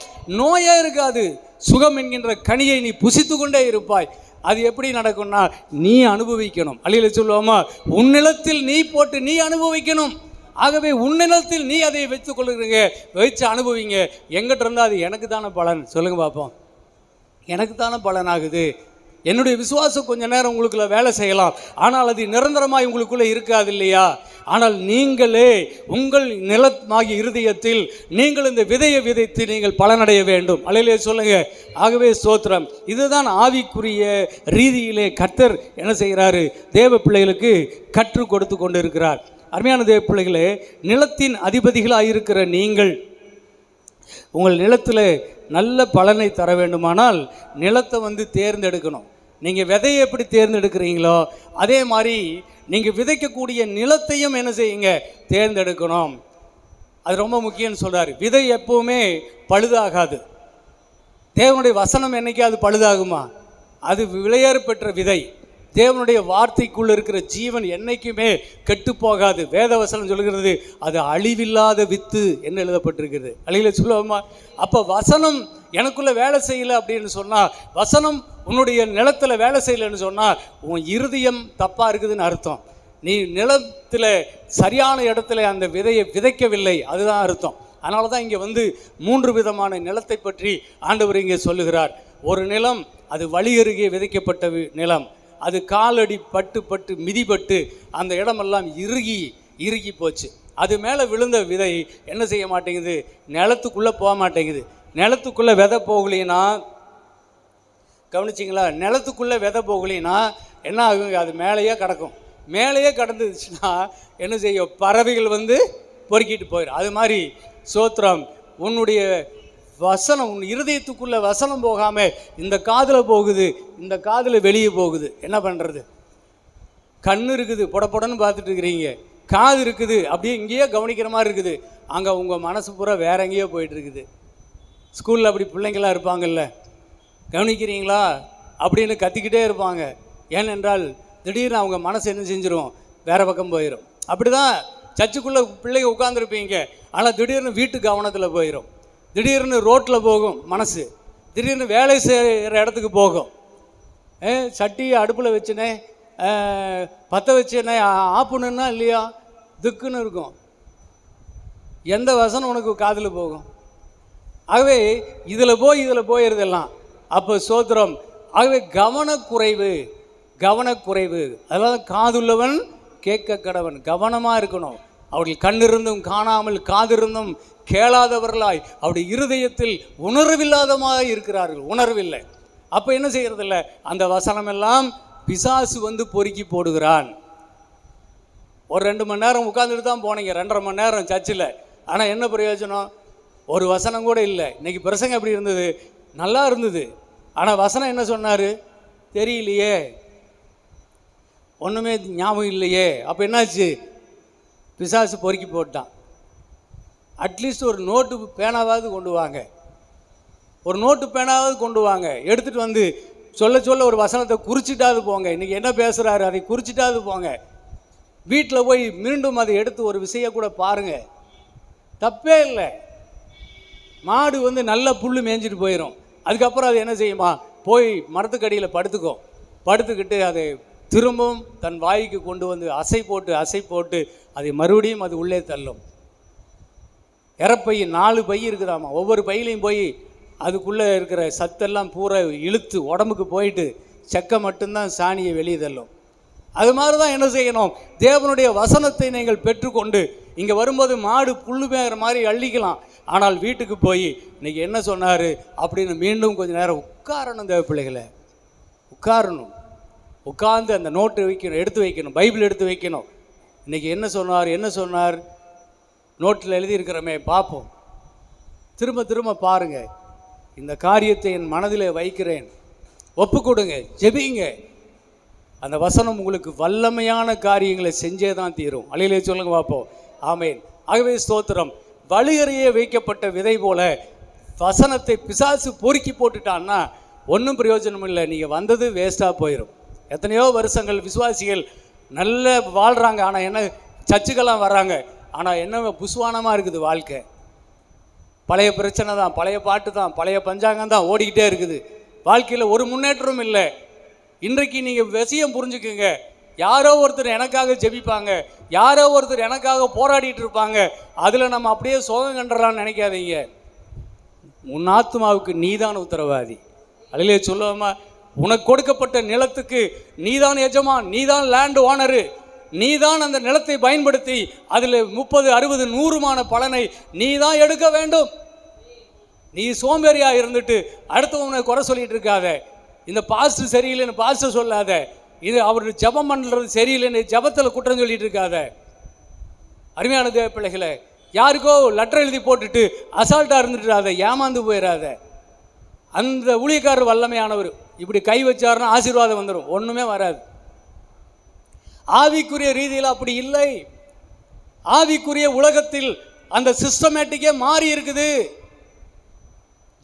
நோயே இருக்காது. சுகம் என்கின்ற கனியை நீ புசித்து கொண்டே இருப்பாய். அது எப்படி நடக்கும்னா நீ அனுபவிக்கணும். அழியில சொல்லுவோமா? உன் நிலத்தில் நீ போட்டு நீ அனுபவிக்கணும். ஆகவே உன் நிலத்தில் நீ அதை வைத்துக் கொள்ளுறீங்க, வச்சு அனுபவிங்க. எங்கிட்ட இருந்தால் அது எனக்கு தானே பலன் சொல்லுங்க பார்ப்போம். எனக்கு தானே பலன் ஆகுது. என்னுடைய விசுவாசம் கொஞ்ச நேரம் உங்களுக்குள்ள வேலை செய்யலாம், ஆனால் அது நிரந்தரமாய் உங்களுக்குள்ளே இருக்காது இல்லையா? ஆனால் நீங்களே உங்கள் நிலமாகிய இருதயத்தில் நீங்கள் இந்த விதையை விதைத்து நீங்கள் பலனடைய வேண்டும். அல்லேலூயா சொல்லுங்க. ஆகவே ஸ்தோத்திரம். இதுதான் ஆவிக்குரிய ரீதியிலே கர்த்தர் என்ன செய்கிறாரு? தேவ பிள்ளைகளுக்கு கற்றுக் கொடுத்து கொண்டு இருக்கிறார். அருமையான தேவ பிள்ளைகளே, நிலத்தின் அதிபதிகளாக இருக்கிற நீங்கள் உங்கள் நிலத்தில் நல்ல பலனை தர வேண்டுமானால் நிலத்தை தேர்ந்தெடுக்கணும். நீங்கள் விதையை எப்படி தேர்ந்தெடுக்கிறீங்களோ அதே மாதிரி நீங்கள் விதைக்கக்கூடிய நிலத்தையும் என்ன செய்யுங்க? தேர்ந்தெடுக்கணும். அது ரொம்ப முக்கியம்னு சொல்கிறார். விதை எப்போவுமே பழுதாகாது. தேவனுடைய வசனம் என்னைக்காவது பழுதாகுமா? அது விலையேற பெற்ற விதை. தேவனுடைய வார்த்தைக்குள்ளே இருக்கிற ஜீவன் என்னைக்குமே கெட்டு போகாது. வேத வசனம் சொல்கிறது அது அழிவில்லாத வித்து என்று எழுதப்பட்டிருக்கிறது. அழிவில சொல்லுவோமா? அப்போ வசனம் எனக்குள்ளே வேலை செய்யலை அப்படின்னு சொன்னால், வசனம் உன்னுடைய நிலத்தில் வேலை செய்யலைன்னு சொன்னால் உன் இருதயம் தப்பாக இருக்குதுன்னு அர்த்தம். நீ நிலத்தில் சரியான இடத்துல அந்த விதையை விதைக்கவில்லை, அதுதான் அர்த்தம். அதனால தான் இங்கே 3 விதமான நிலத்தை பற்றி ஆண்டவர் இங்கே சொல்லுகிறார். ஒரு நிலம் அது வழி அருகே விதைக்கப்பட்ட நிலம். அது காலடி பட்டு மிதிப்பட்டு அந்த இடமெல்லாம் இறுகி போச்சு. அது மேலே விழுந்த விதை என்ன செய்ய மாட்டேங்குது? நிலத்துக்குள்ளே போக மாட்டேங்குது. நிலத்துக்குள்ளே விதை போகலின்னா, கவனிச்சிங்களா? நிலத்துக்குள்ளே விதை போகலின்னா என்ன ஆகுங்க? அது மேலேயே கிடக்கும். மேலேயே கடந்துச்சுன்னா என்ன செய்யும்? பறவைகள் பொறுக்கிட்டு போயிடும். அது மாதிரி சோத்திரம், உன்னுடைய வசனம் உன் இருதயத்துக்குள்ளே வசனம் போகாமல் இந்த காதில் போகுது, இந்த காதில் வெளியே போகுது. என்ன பண்ணுறது? கண் இருக்குது, புடன்னு பார்த்துட்டு இருக்கிறீங்க. காது இருக்குது, அப்படியே இங்கேயே கவனிக்கிற மாதிரி இருக்குது. அங்கே உங்கள் மனசு பூரா வேற எங்கேயோ போயிட்டு இருக்குது. ஸ்கூலில் அப்படி பிள்ளைங்களாம் இருப்பாங்கல்ல, கவனிக்கிறீங்களா அப்படின்னு கத்திக்கிட்டே இருப்பாங்க. ஏனென்றால் திடீர்னு அவங்க மனசு என்ன செஞ்சிடும்? வேறு பக்கம் போயிடும். அப்படி தான் சர்ச்சுக்குள்ளே பிள்ளைங்க உட்காந்துருப்பீங்க, ஆனால் திடீர்னு வீட்டு கவனத்தில் போயிடும். திடீர்னு ரோட்டில் போகும் மனசு, திடீர்னு வேலை செய்கிற இடத்துக்கு போகும். சட்டியை அடுப்பில் வச்சுனே பற்ற வச்சுனே ஆப்புணுன்னா இல்லையா திக்குன்னு இருக்கும். எந்த வசனம் உனக்கு காதில் போகும்? ஆகவே இதில் போயிடுதெல்லாம். அப்போ சோத்திரம். ஆகவே கவனக்குறைவு. அதனால காதுள்ளவன் கேட்க கடவன். கவனமாக இருக்கணும். அவர்கள் கண்ணிருந்தும் காணாமல், காதிருந்தும் கேளாதவர்களாய், அவருடைய இருதயத்தில் உணர்வில்லாதமாக இருக்கிறார்கள். உணர்வில்லை. அப்போ என்ன செய்யறதில்ல? அந்த வசனமெல்லாம் பிசாசு பொறுக்கி போடுகிறான். ஒரு 2 மணி நேரம் உட்காந்துட்டு தான் போனீங்க, 2.5 மணி நேரம் சர்ச்சில். ஆனால் என்ன பிரயோஜனம்? ஒரு வசனம் கூட இல்லை. இன்னைக்கு பிரசங்கம் எப்படி இருந்தது? நல்லா இருந்தது. ஆனால் வசனம் என்ன சொன்னார் தெரியலையே, ஒன்றுமே ஞாபகம் இல்லையே. அப்போ என்னாச்சு? பிசாசு பொறுக்கி போட்டான். அட்லீஸ்ட் ஒரு நோட்டு பேனாவது கொண்டு வாங்க, எடுத்துகிட்டு சொல்ல ஒரு வசனத்தை குறிச்சிட்டாவது போங்க. இன்றைக்கி என்ன பேசுகிறாரு அதை குறிச்சிட்டாவது போங்க. வீட்டில் போய் மீண்டும் அதை எடுத்து ஒரு விஷயம் கூட பாருங்கள், தப்பே இல்லை. மாடு நல்ல புல் மேய்ஞ்சிட்டு போயிடும். அதுக்கப்புறம் அது என்ன செய்யுமா? போய் மரத்துக்கடியில் படுத்துக்கிட்டு அதை திரும்பவும் தன் வாய்க்கு கொண்டு அசை போட்டு அதை மறுபடியும் அது உள்ளே தள்ளும். இறப்பை 4 பை இருக்குதாமா. ஒவ்வொரு பையிலையும் போய் அதுக்குள்ளே இருக்கிற சத்தெல்லாம் பூரா இழுத்து உடம்புக்கு போயிட்டு செக்கை மட்டும்தான் சாணியை வெளியே தள்ளும். அது மாதிரி தான் என்ன செய்யணும்? தேவனுடைய வசனத்தை நீங்கள் பெற்றுக்கொண்டு இங்கே வரும்போது மாடு புல்லு மேய்கிற மாதிரி அள்ளிக்கலாம். ஆனால் வீட்டுக்கு போய் இன்றைக்கி என்ன சொன்னார் அப்படின்னு மீண்டும் கொஞ்சம் நேரம் உட்காரணும். தேவ பிள்ளைகளை உட்கார்ந்து அந்த நோட்டு எடுத்து வைக்கணும், பைபிள் எடுத்து வைக்கணும். இன்றைக்கி என்ன சொன்னார் நோட்டில் எழுதியிருக்கிறோமே பார்ப்போம். திரும்ப பாருங்கள். இந்த காரியத்தை என் மனதில் வைக்கிறேன், ஒப்பு கொடுங்க, ஜெபிங்க. அந்த வசனம் உங்களுக்கு வல்லமையான காரியங்களை செஞ்சே தான் தீரும். அலையிலே சொல்லுங்க பார்ப்போம். ஆமேன். ஆகவே ஸ்தோத்திரம். வழியறையே வைக்கப்பட்ட விதை போல வசனத்தை பிசாசு பொறுக்கி போட்டுட்டான்னா ஒன்றும் பிரயோஜனம் இல்லை. நீங்கள் வந்தது வேஸ்ட்டாக போயிடும். எத்தனையோ வருஷங்கள் விசுவாசிகள் நல்ல வாழ்கிறாங்க, ஆனால் என்ன சர்ச்சுக்கெல்லாம் வர்றாங்க, ஆனால் என்ன புஸ்வானமாக இருக்குது வாழ்க்கை. பழைய பிரச்சனை தான், பழைய பாட்டு தான், பழைய பஞ்சாங்கம் தான் ஓடிக்கிட்டே இருக்குது. வாழ்க்கையில் ஒரு முன்னேற்றமும் இல்லை. இன்றைக்கு நீங்கள் விஷயம் புரிஞ்சுக்குங்க. யாரோ ஒருத்தர் எனக்காக ஜெபிப்பாங்க, யாரோ ஒருத்தர் எனக்காக போராடிட்டு இருப்பாங்க, அதில் நம்ம அப்படியே சோகம் கண்டுறான்னு நினைக்காதீங்க. உன் ஆத்மாவுக்கு நீதான் உத்தரவாதி. அதிலே சொல்லுவோமா? உனக்கு கொடுக்கப்பட்ட நிலத்துக்கு நீதான் எஜமான், நீதான் லேண்ட் ஓனரு, நீதான் அந்த நிலத்தை பயன்படுத்தி அதில் 30, 60, 100மான பலனை நீதான் எடுக்க வேண்டும். நீ சோம்பேறியா இருந்துட்டு அடுத்தவனை குறை சொல்லிட்டு இருக்காத. இந்த பாஸ்டர் சரியில்லைன்னு பாஸ்டர் சொல்லாத. இது அவர் ஜபம் பண்ணுறது சரியில்லைன்னு ஜபத்தில் குற்றம் சொல்லிட்டு இருக்காத. அருமையான தேவ பிள்ளைகளை, யாருக்கோ லெட்டர் எழுதி போட்டுட்டு அசால்ட்டாக இருந்துட்டுறாத, ஏமாந்து போயிடாத. அந்த ஊழியக்காரர் வல்லமையானவர், இப்படி கை வச்சாருன்னா ஆசீர்வாதம் வந்துடும், ஒன்றுமே வராது. ஆவிக்குரிய ரீதியில் அப்படி இல்லை. ஆவிக்குரிய உலகத்தில் அந்த சிஸ்டமேட்டிக்கே மாறி இருக்குது.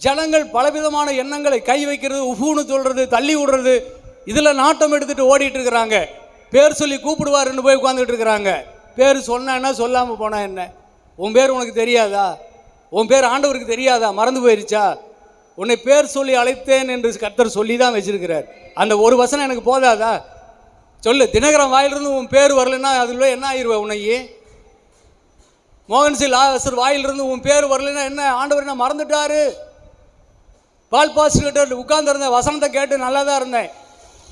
ஜனங்கள் பலவிதமான எண்ணங்களை கை வைக்கிறது, உஃபுன்னு சொல்கிறது, தள்ளி விடுறது, இதில் நாட்டம் எடுத்துகிட்டு ஓடிட்டு இருக்கிறாங்க. பேர் சொல்லி கூப்பிடுவாருன்னு போய் உட்காந்துட்டு இருக்கிறாங்க. பேர் சொன்னா சொல்லாமல் போனா என்ன? உன் பேர் உனக்கு தெரியாதா? உன் பேர் ஆண்டவருக்கு தெரியாதா? மறந்து போயிருச்சா? உன்னை பேர் சொல்லி அழைத்தேன் என்று கர்த்தர் சொல்லி தான் வச்சிருக்கிறார். அந்த ஒரு வசனம் எனக்கு போதாதா? சொல்லு. தினகரன் வாயிலிருந்து உன் பேர் வரலன்னா அதில் என்ன ஆயிடுவேன்? உன்னையே மோகன்சி லாசர் வாயிலிருந்து உன் பேர் வரலன்னா என்ன? ஆண்டவர் என்ன மறந்துட்டாரு? பால் பாஸ்டர் கிட்ட உட்கார்ந்துருந்தேன், வசனத்தை கேட்டு நல்லா தான் இருந்தேன்.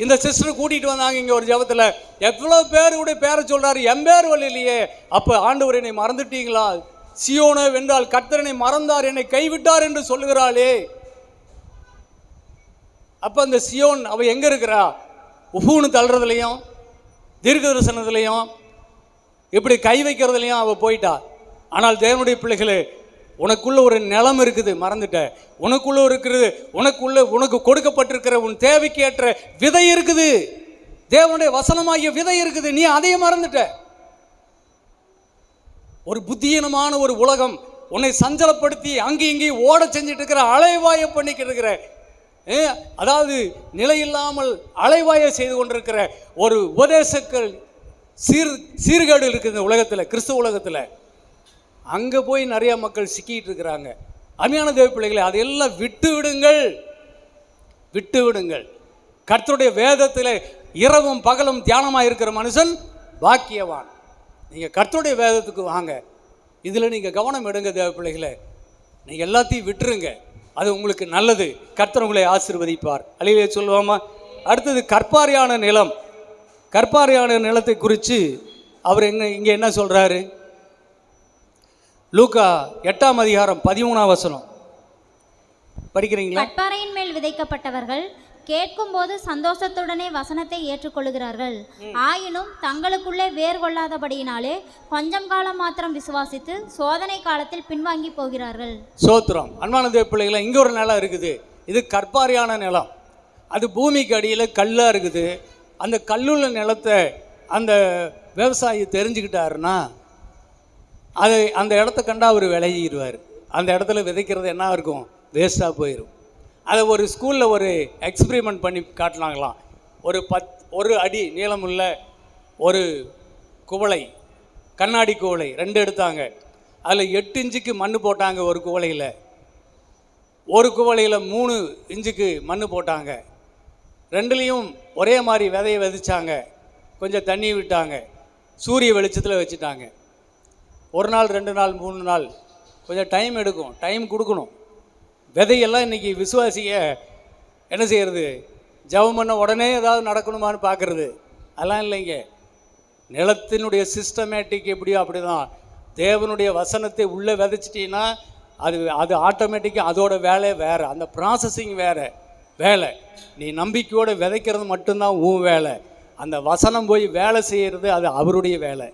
இந்த சிஸ்டர் கூட்டிகிட்டு வந்தாங்க இங்கே ஒரு ஜபத்தில். எவ்வளோ பேருடைய பேரை சொல்கிறாரு, என் பேர் வரலையே. அப்போ ஆண்டவர் என்னை மறந்துட்டீங்களா? சியோனை வென்றால் கர்த்தரனை மறந்தார், என்னை கைவிட்டார் என்று சொல்லுகிறாளே. அப்போ அந்த சியோன் அவ எங்கே இருக்கிறா? உஃபூன்னு தள்ளுறதுலையும் தீர்க்க தரிசனத்துலையும் இப்படி கை வைக்கிறதுலையும் அவள் போயிட்டா. ஆனால் தேவனுடைய பிள்ளைகளே, உனக்குள்ள ஒரு நிலம் இருக்குது, மறந்துட்ட. உனக்குள்ள இருக்கிறது, உனக்கு கொடுக்கப்பட்டிருக்கிற உன் தேவைக்கு ஏற்ற விதை இருக்குது, தேவனுடைய வசனமாகிய விதை இருக்குது, நீ அதையும் மறந்துட்ட. ஒரு புத்தியீனமான ஒரு உலகம் உன்னை சஞ்சலப்படுத்தி அங்கேயும் இங்கேயும் ஓட செஞ்சுட்டு இருக்கிற, அலைவாய பண்ணிக்கிட்டு இருக்கிற, அதாவது நிலையில்லாமல் அலைவாய செய்து கொண்டிருக்கிற ஒரு உபதேசங்கள் சீர்கேடு இருக்குது இந்த உலகத்தில், கிறிஸ்துவ உலகத்தில். அங்கே போய் நிறைய மக்கள் சிக்கிட்டு இருக்கிறாங்க. அருமையான தேவ பிள்ளைகளை, அதையெல்லாம் விட்டு விடுங்கள், விட்டு விடுங்கள். கர்த்தருடைய வேதத்தில் இரவும் பகலும் தியானமாக இருக்கிற மனுஷன் பாக்கியவான். நீங்கள் கர்த்தருடைய வேதத்துக்கு வாங்க, இதில் நீங்கள் கவனம் எடுங்க தேவ பிள்ளைகளை. நீங்கள் எல்லாத்தையும் விட்டுருங்க, அது உங்களுக்கு நல்லது. கர்த்தர் உங்களை ஆசீர்வதிப்பார். அல்லேலூயா சொல்லுவோமா? அடுத்தது கற்பாரியான நிலம். கற்பாரியான நிலத்தை குறித்து அவர் இங்கே என்ன சொல்கிறாரு? லூக்கா 8ஆம் அதிகாரம் 13ஆம் வசனம் படிக்கிறீங்களா? கற்பாறையின் மேல் விதைக்கப்பட்டவர்கள் கேட்கும் போது சந்தோஷத்துடனே வசனத்தை ஏற்றுக்கொள்கிறார்கள். ஆயினும் தங்களுக்குள்ளே வேர் கொள்ளாதபடியினாலே கொஞ்சம் காலம் மாத்திரம் விசுவாசித்து சோதனை காலத்தில் பின்வாங்கி போகிறார்கள். சோத்திரம். அன்பான தேவ பிள்ளைகளை, இங்கே ஒரு நிலம் இருக்குது, இது கற்பாரியான நிலம். அது பூமிக்கு அடியில் கல்லாக இருக்குது. அந்த கல்லுள்ள நிலத்தை அந்த விவசாயி தெரிஞ்சுக்கிட்டாருன்னா அது அந்த இடத்த கண்டா அவர் விளையிடுவார். அந்த இடத்துல விதைக்கிறது என்ன இருக்கும்? வேஸ்ட்டாக போயிடும். அதை ஒரு ஸ்கூலில் ஒரு எக்ஸ்பிரிமெண்ட் பண்ணி காட்டினாங்களாம். ஒரு அடி நீளமுள்ள ஒரு குவளை, கண்ணாடி குவளை 2 எடுத்தாங்க. அதில் 8 இன்ச்சுக்கு மண் போட்டாங்க ஒரு குவளையில். ஒரு குவளையில் 3 இன்ச்சுக்கு மண் போட்டாங்க. 2லேயும் ஒரே மாதிரி விதையை விதைச்சாங்க. கொஞ்சம் தண்ணி விட்டாங்க. சூரிய வெளிச்சத்தில் வச்சுட்டாங்க. 1 நாள் 2 நாள் 3 நாள் கொஞ்சம் டைம் எடுக்கும், டைம் கொடுக்கணும். விதையெல்லாம் இன்றைக்கி விசுவாசிய என்ன செய்கிறது? ஜெபம் பண்ண உடனே ஏதாவது நடக்கணுமான்னு பார்க்குறது, அதெல்லாம் இல்லைங்க. நிலத்தினுடைய சிஸ்டமேட்டிக் எப்படியோ அப்படி தான். தேவனுடைய வசனத்தை உள்ளே விதைச்சிட்டின்னா அது ஆட்டோமேட்டிக்காக அதோட வேலை வேறு, அந்த ப்ராசஸிங் வேறு வேலை. நீ நம்பிக்கையோடு விதைக்கிறது மட்டும்தான் உன் வேலை. அந்த வசனம் போய் வேலை செய்கிறது அது அவருடைய வேலை.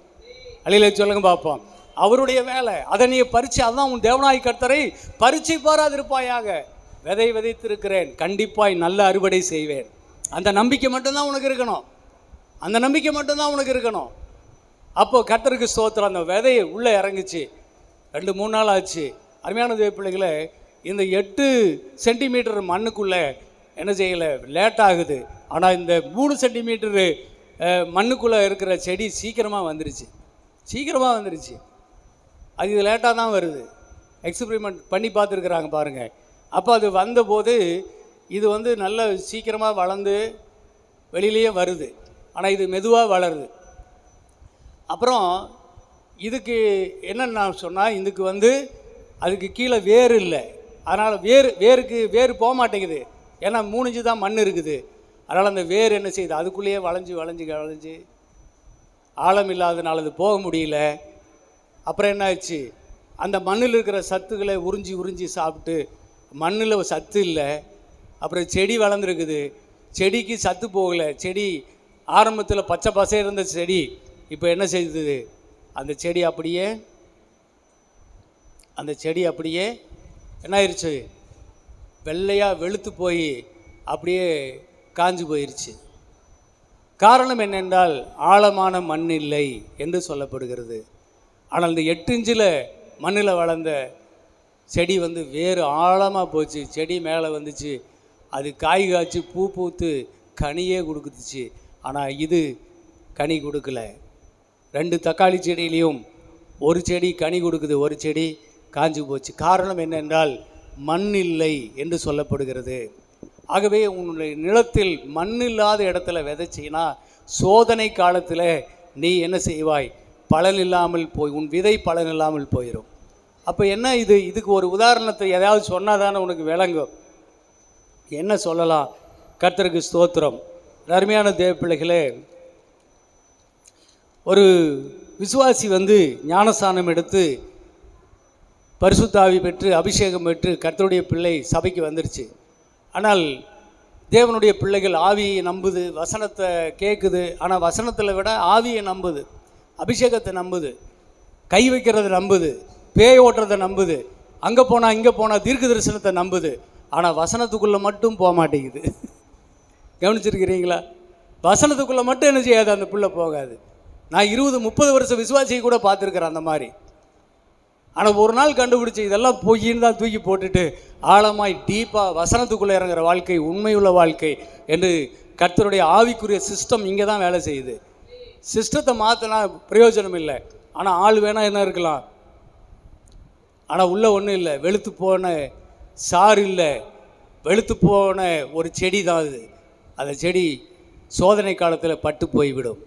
அல்லேலூயா சொல்லுங்க பார்ப்போம். அவருடைய வேலை. அதை நீ பறித்து, அதுதான் உன் தேவனாய் கர்த்தரை பறிச்சு பாராதிருப்பாயாக. விதை விதைத்திருக்கிறேன், கண்டிப்பாய் நல்ல அறுவடை செய்வேன். அந்த நம்பிக்கை மட்டும்தான் உனக்கு இருக்கணும். அந்த நம்பிக்கை மட்டும்தான் உனக்கு இருக்கணும். அப்போது கர்த்தருக்கு ஸ்தோத்திரம். அந்த விதையை உள்ளே இறங்குச்சு. 2-3 நாள் ஆச்சு. அருமையான தேவ பிள்ளைகளை, இந்த 8 சென்டிமீட்டர் மண்ணுக்குள்ளே என்ன செய்யலை, லேட் ஆகுது. ஆனால் இந்த 3 சென்டிமீட்டரு மண்ணுக்குள்ளே இருக்கிற செடி சீக்கிரமாக வந்துருச்சு. அது இது லேட்டாக தான் வருது. எக்ஸ்பிரிமெண்ட் பண்ணி பார்த்துருக்குறாங்க பாருங்கள். அப்போ அது வந்தபோது இது நல்ல சீக்கிரமாக வளர்ந்து வெளியிலேயே வருது. ஆனால் இது மெதுவாக வளருது. அப்புறம் இதுக்கு என்னென்னு நான் சொன்னால், இதுக்கு அதுக்கு கீழே வேர் இல்லை. அதனால் வேர் போக மாட்டேங்குது. ஏன்னா 3 இன்ச்சு தான் மண் இருக்குது. அதனால் அந்த வேர் என்ன செய்யுது, அதுக்குள்ளேயே வளைஞ்சு ஆழம் இல்லாதனால அது போக முடியல. அப்புறம் என்ன ஆச்சு, அந்த மண்ணில் இருக்கிற சத்துக்களை உறிஞ்சி சாப்பிட்டு மண்ணில் சத்து இல்லை. அப்புறம் செடி வளர்ந்துருக்குது, செடிக்கு சத்து போகலை. செடி ஆரம்பத்தில் பச்சை பசை இருந்த செடி இப்போ என்ன செய்யுது, அந்த செடி அப்படியே என்ன ஆயிடுச்சு, வெள்ளையாக வெளுத்து போய் அப்படியே காஞ்சு போயிடுச்சு. காரணம் என்னென்றால் ஆழமான மண் இல்லை என்று சொல்லப்படுகிறது. ஆனால் இந்த 8 இன்ச்சில் மண்ணில் வளர்ந்த செடி வேறு ஆழமாக போச்சு. செடி மேலே வந்துச்சு, அது காய் காய்ச்சி பூ பூத்து கனியே கொடுக்குதுச்சு. ஆனால் இது கனி கொடுக்கல. 2 தக்காளி செடியிலையும் ஒரு செடி கனி கொடுக்குது, ஒரு செடி காஞ்சு போச்சு. காரணம் என்னென்றால் மண் இல்லை என்று சொல்லப்படுகிறது. ஆகவே உன்னுடைய நிலத்தில் மண் இல்லாத இடத்துல விதைச்சின்னா சோதனை காலத்தில் நீ என்ன செய்வாய், பலன் இல்லாமல் போய் உன் விதை பலன் இல்லாமல் போயிடும். அப்போ என்ன இதுக்கு ஒரு உதாரணத்தை ஏதாவது சொன்னால் தானே உனக்கு விளங்கும். என்ன சொல்லலாம்? கர்த்தருக்கு ஸ்தோத்திரம். அருமையான தேவ பிள்ளைகளே, ஒரு விசுவாசி ஞானஸ்நானம் எடுத்து பரிசுத்த ஆவி பெற்று அபிஷேகம் பெற்று கர்த்தருடைய பிள்ளை சபைக்கு வந்துருச்சு. ஆனால் தேவனுடைய பிள்ளைகள் ஆவியை நம்புது, வசனத்தை கேட்குது. ஆனால் வசனத்தில் விட ஆவியை நம்புது, அபிஷேகத்தை நம்புது, கை வைக்கிறத நம்புது, பேய் ஓட்டுறதை நம்புது, அங்கே போனால் இங்கே போனால் தீர்க்க தரிசனத்தை நம்புது. ஆனால் வசனத்துக்குள்ளே மட்டும் போக மாட்டேங்குது. கவனிச்சிருக்கிறீங்களா? வசனத்துக்குள்ளே மட்டும் என்ன செய்யாது, அந்த பிள்ளை போகாது. நான் 20-30 வருஷம் விசுவாசியை கூட பார்த்துருக்குறேன் அந்த மாதிரி. ஆனால் ஒரு நாள் கண்டுபிடிச்சி இதெல்லாம் பொய்யின்னு தான் தூக்கி போட்டுட்டு ஆழமாய் டீப்பாக வசனத்துக்குள்ளே இறங்குற வாழ்க்கை உண்மையுள்ள வாழ்க்கை என்று கர்த்தருடைய ஆவிக்குரிய சிஸ்டம் இங்கே தான் வேலை செய்யுது. சிஸ்டத்தை மாற்றினா பிரயோஜனம் இல்லை. ஆனால் ஆள் வேணால் என்ன இருக்கலாம், ஆனால் உள்ளே ஒன்றும் இல்லை, வெளுத்து போன சாறு இல்லை, வெளுத்து போன ஒரு செடி தான் அது. அந்த செடி சோதனை காலத்தில் பட்டு போய்விடும்.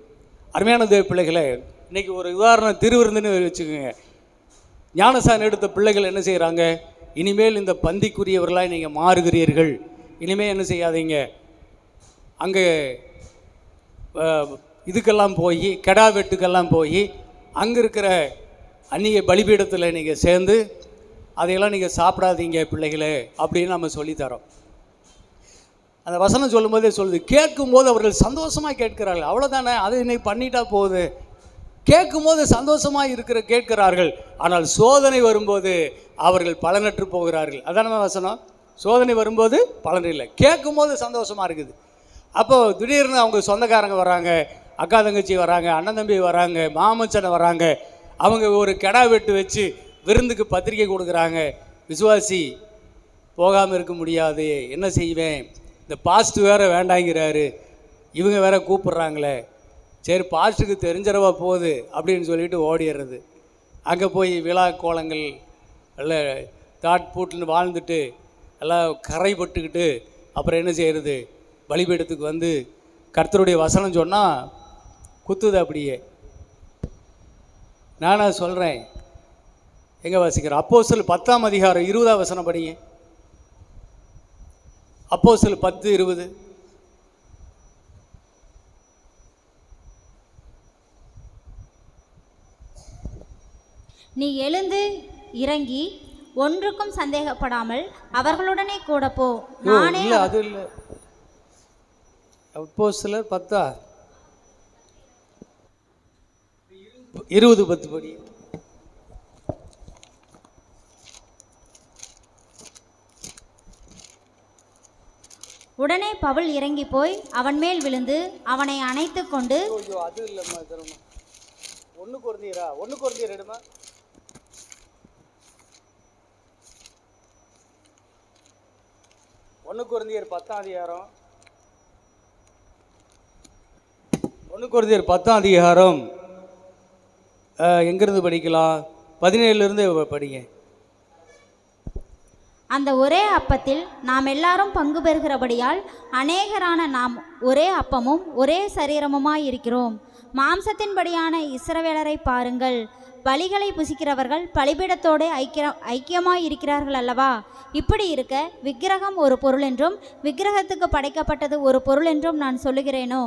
அருமையான தேவ பிள்ளைகளை, இன்றைக்கி ஒரு உதாரணம் திருவிருந்துன்னு வச்சுக்கோங்க. ஞானஸ்நானம் எடுத்த பிள்ளைகள் என்ன செய்கிறாங்க, இனிமேல் இந்த பந்திக்குரியவர்களாக நீங்கள் மாறுகிறீர்கள், இனிமேல் என்ன செய்யாதீங்க, அங்கே இதுக்கெல்லாம் போய் கெடா வெட்டுக்கெல்லாம் போய் அங்கே இருக்கிற அந்நிய பலிபீடத்தில் நீங்கள் சேர்ந்து அதையெல்லாம் நீங்கள் சாப்பிடாதீங்க பிள்ளைகளே அப்படின்னு நம்ம சொல்லித்தரோம். அந்த வசனம் சொல்லும்போதே சொல்லுது, கேட்கும்போது அவர்கள் சந்தோஷமாக கேட்கிறார்கள். அவ்வளோதானே, அது இன்னைக்கு பண்ணிட்டா போகுது. கேட்கும்போது சந்தோஷமாக கேட்கிறார்கள். ஆனால் சோதனை வரும்போது அவர்கள் பலனற்று போகிறார்கள். அதான வசனம். சோதனை வரும்போது பலன் இல்லை, கேட்கும்போது சந்தோஷமாக இருக்குது. அப்போ திடீர்னு அவங்க சொந்தக்காரங்க வராங்க, அக்கா தங்கச்சி வராங்க, அண்ணன் தம்பி வராங்க, மாமச்சனை வராங்க. அவங்க ஒரு கெடா வெட்டு வச்சு விருந்துக்கு பத்திரிக்கை கொடுக்குறாங்க. விசுவாசி போகாமல் இருக்க முடியாது, என்ன செய்வேன், இந்த பாஸ்ட் வேறு வேண்டாங்கிறாரு, இவங்க வேற கூப்பிட்றாங்களே, சரி பாஸ்ட்டுக்கு தெரிஞ்சிடவா போகுது அப்படின்னு சொல்லிட்டு ஓடிடுறது. அங்கே போய் விழா கோலங்கள் எல்லாம் தாட் பூட்டுன்னு வாழ்ந்துட்டு எல்லாம் கரைப்பட்டுக்கிட்டு அப்புறம் என்ன செய்கிறது, பலிபீடத்துக்கு கர்த்தருடைய வசனம் சொன்னால் குத்துது அப்படியே. நானா சொல்கிறேன், எங்கே வாசிக்கிறேன், அப்போஸ்தலர் 10ஆம் அதிகாரம் 20ஆம் வசனம் படிங்க. அப்போஸ்தலர் 10:20. நீ எழுந்து இறங்கி ஒன்றுக்கும் சந்தேகப்படாமல் அவர்களுடனே கூட போ. நானே அது இல்லை. அப்போஸ்தலர் 10:20 படி. உடனே பவுல் இறங்கி போய் அவன் மேல் விழுந்து அவனை அணைத்து கொண்டு, அது இல்லைம்மா, 1 கொரிந்தியர் எடுமா. 1 கொரிந்தியர் 10ஆம் அதிகாரம், 1 கொரிந்தியர் 10ஆம் அதிகாரம் எங்கிருந்து படிக்கலாம், 17லிருந்து படிங்க. அந்த ஒரே அப்பத்தில் நாம் எல்லாரும் பங்கு பெறுகிறபடியால் அநேகரான நாம் ஒரே அப்பமும் ஒரே சரீரமுமாய் இருக்கிறோம். மாம்சத்தின்படியான இஸ்ரவேலரை பாருங்கள், பலிகளை புசிக்கிறவர்கள் பலிபீடத்தோடு ஐக்கியமாய் இருக்கிறார்கள் அல்லவா? இப்படி இருக்க விக்கிரகம் ஒரு பொருள் என்றும் விக்கிரகத்துக்கு படைக்கப்பட்டது ஒரு பொருள் என்றும் நான் சொல்லுகிறேனோ?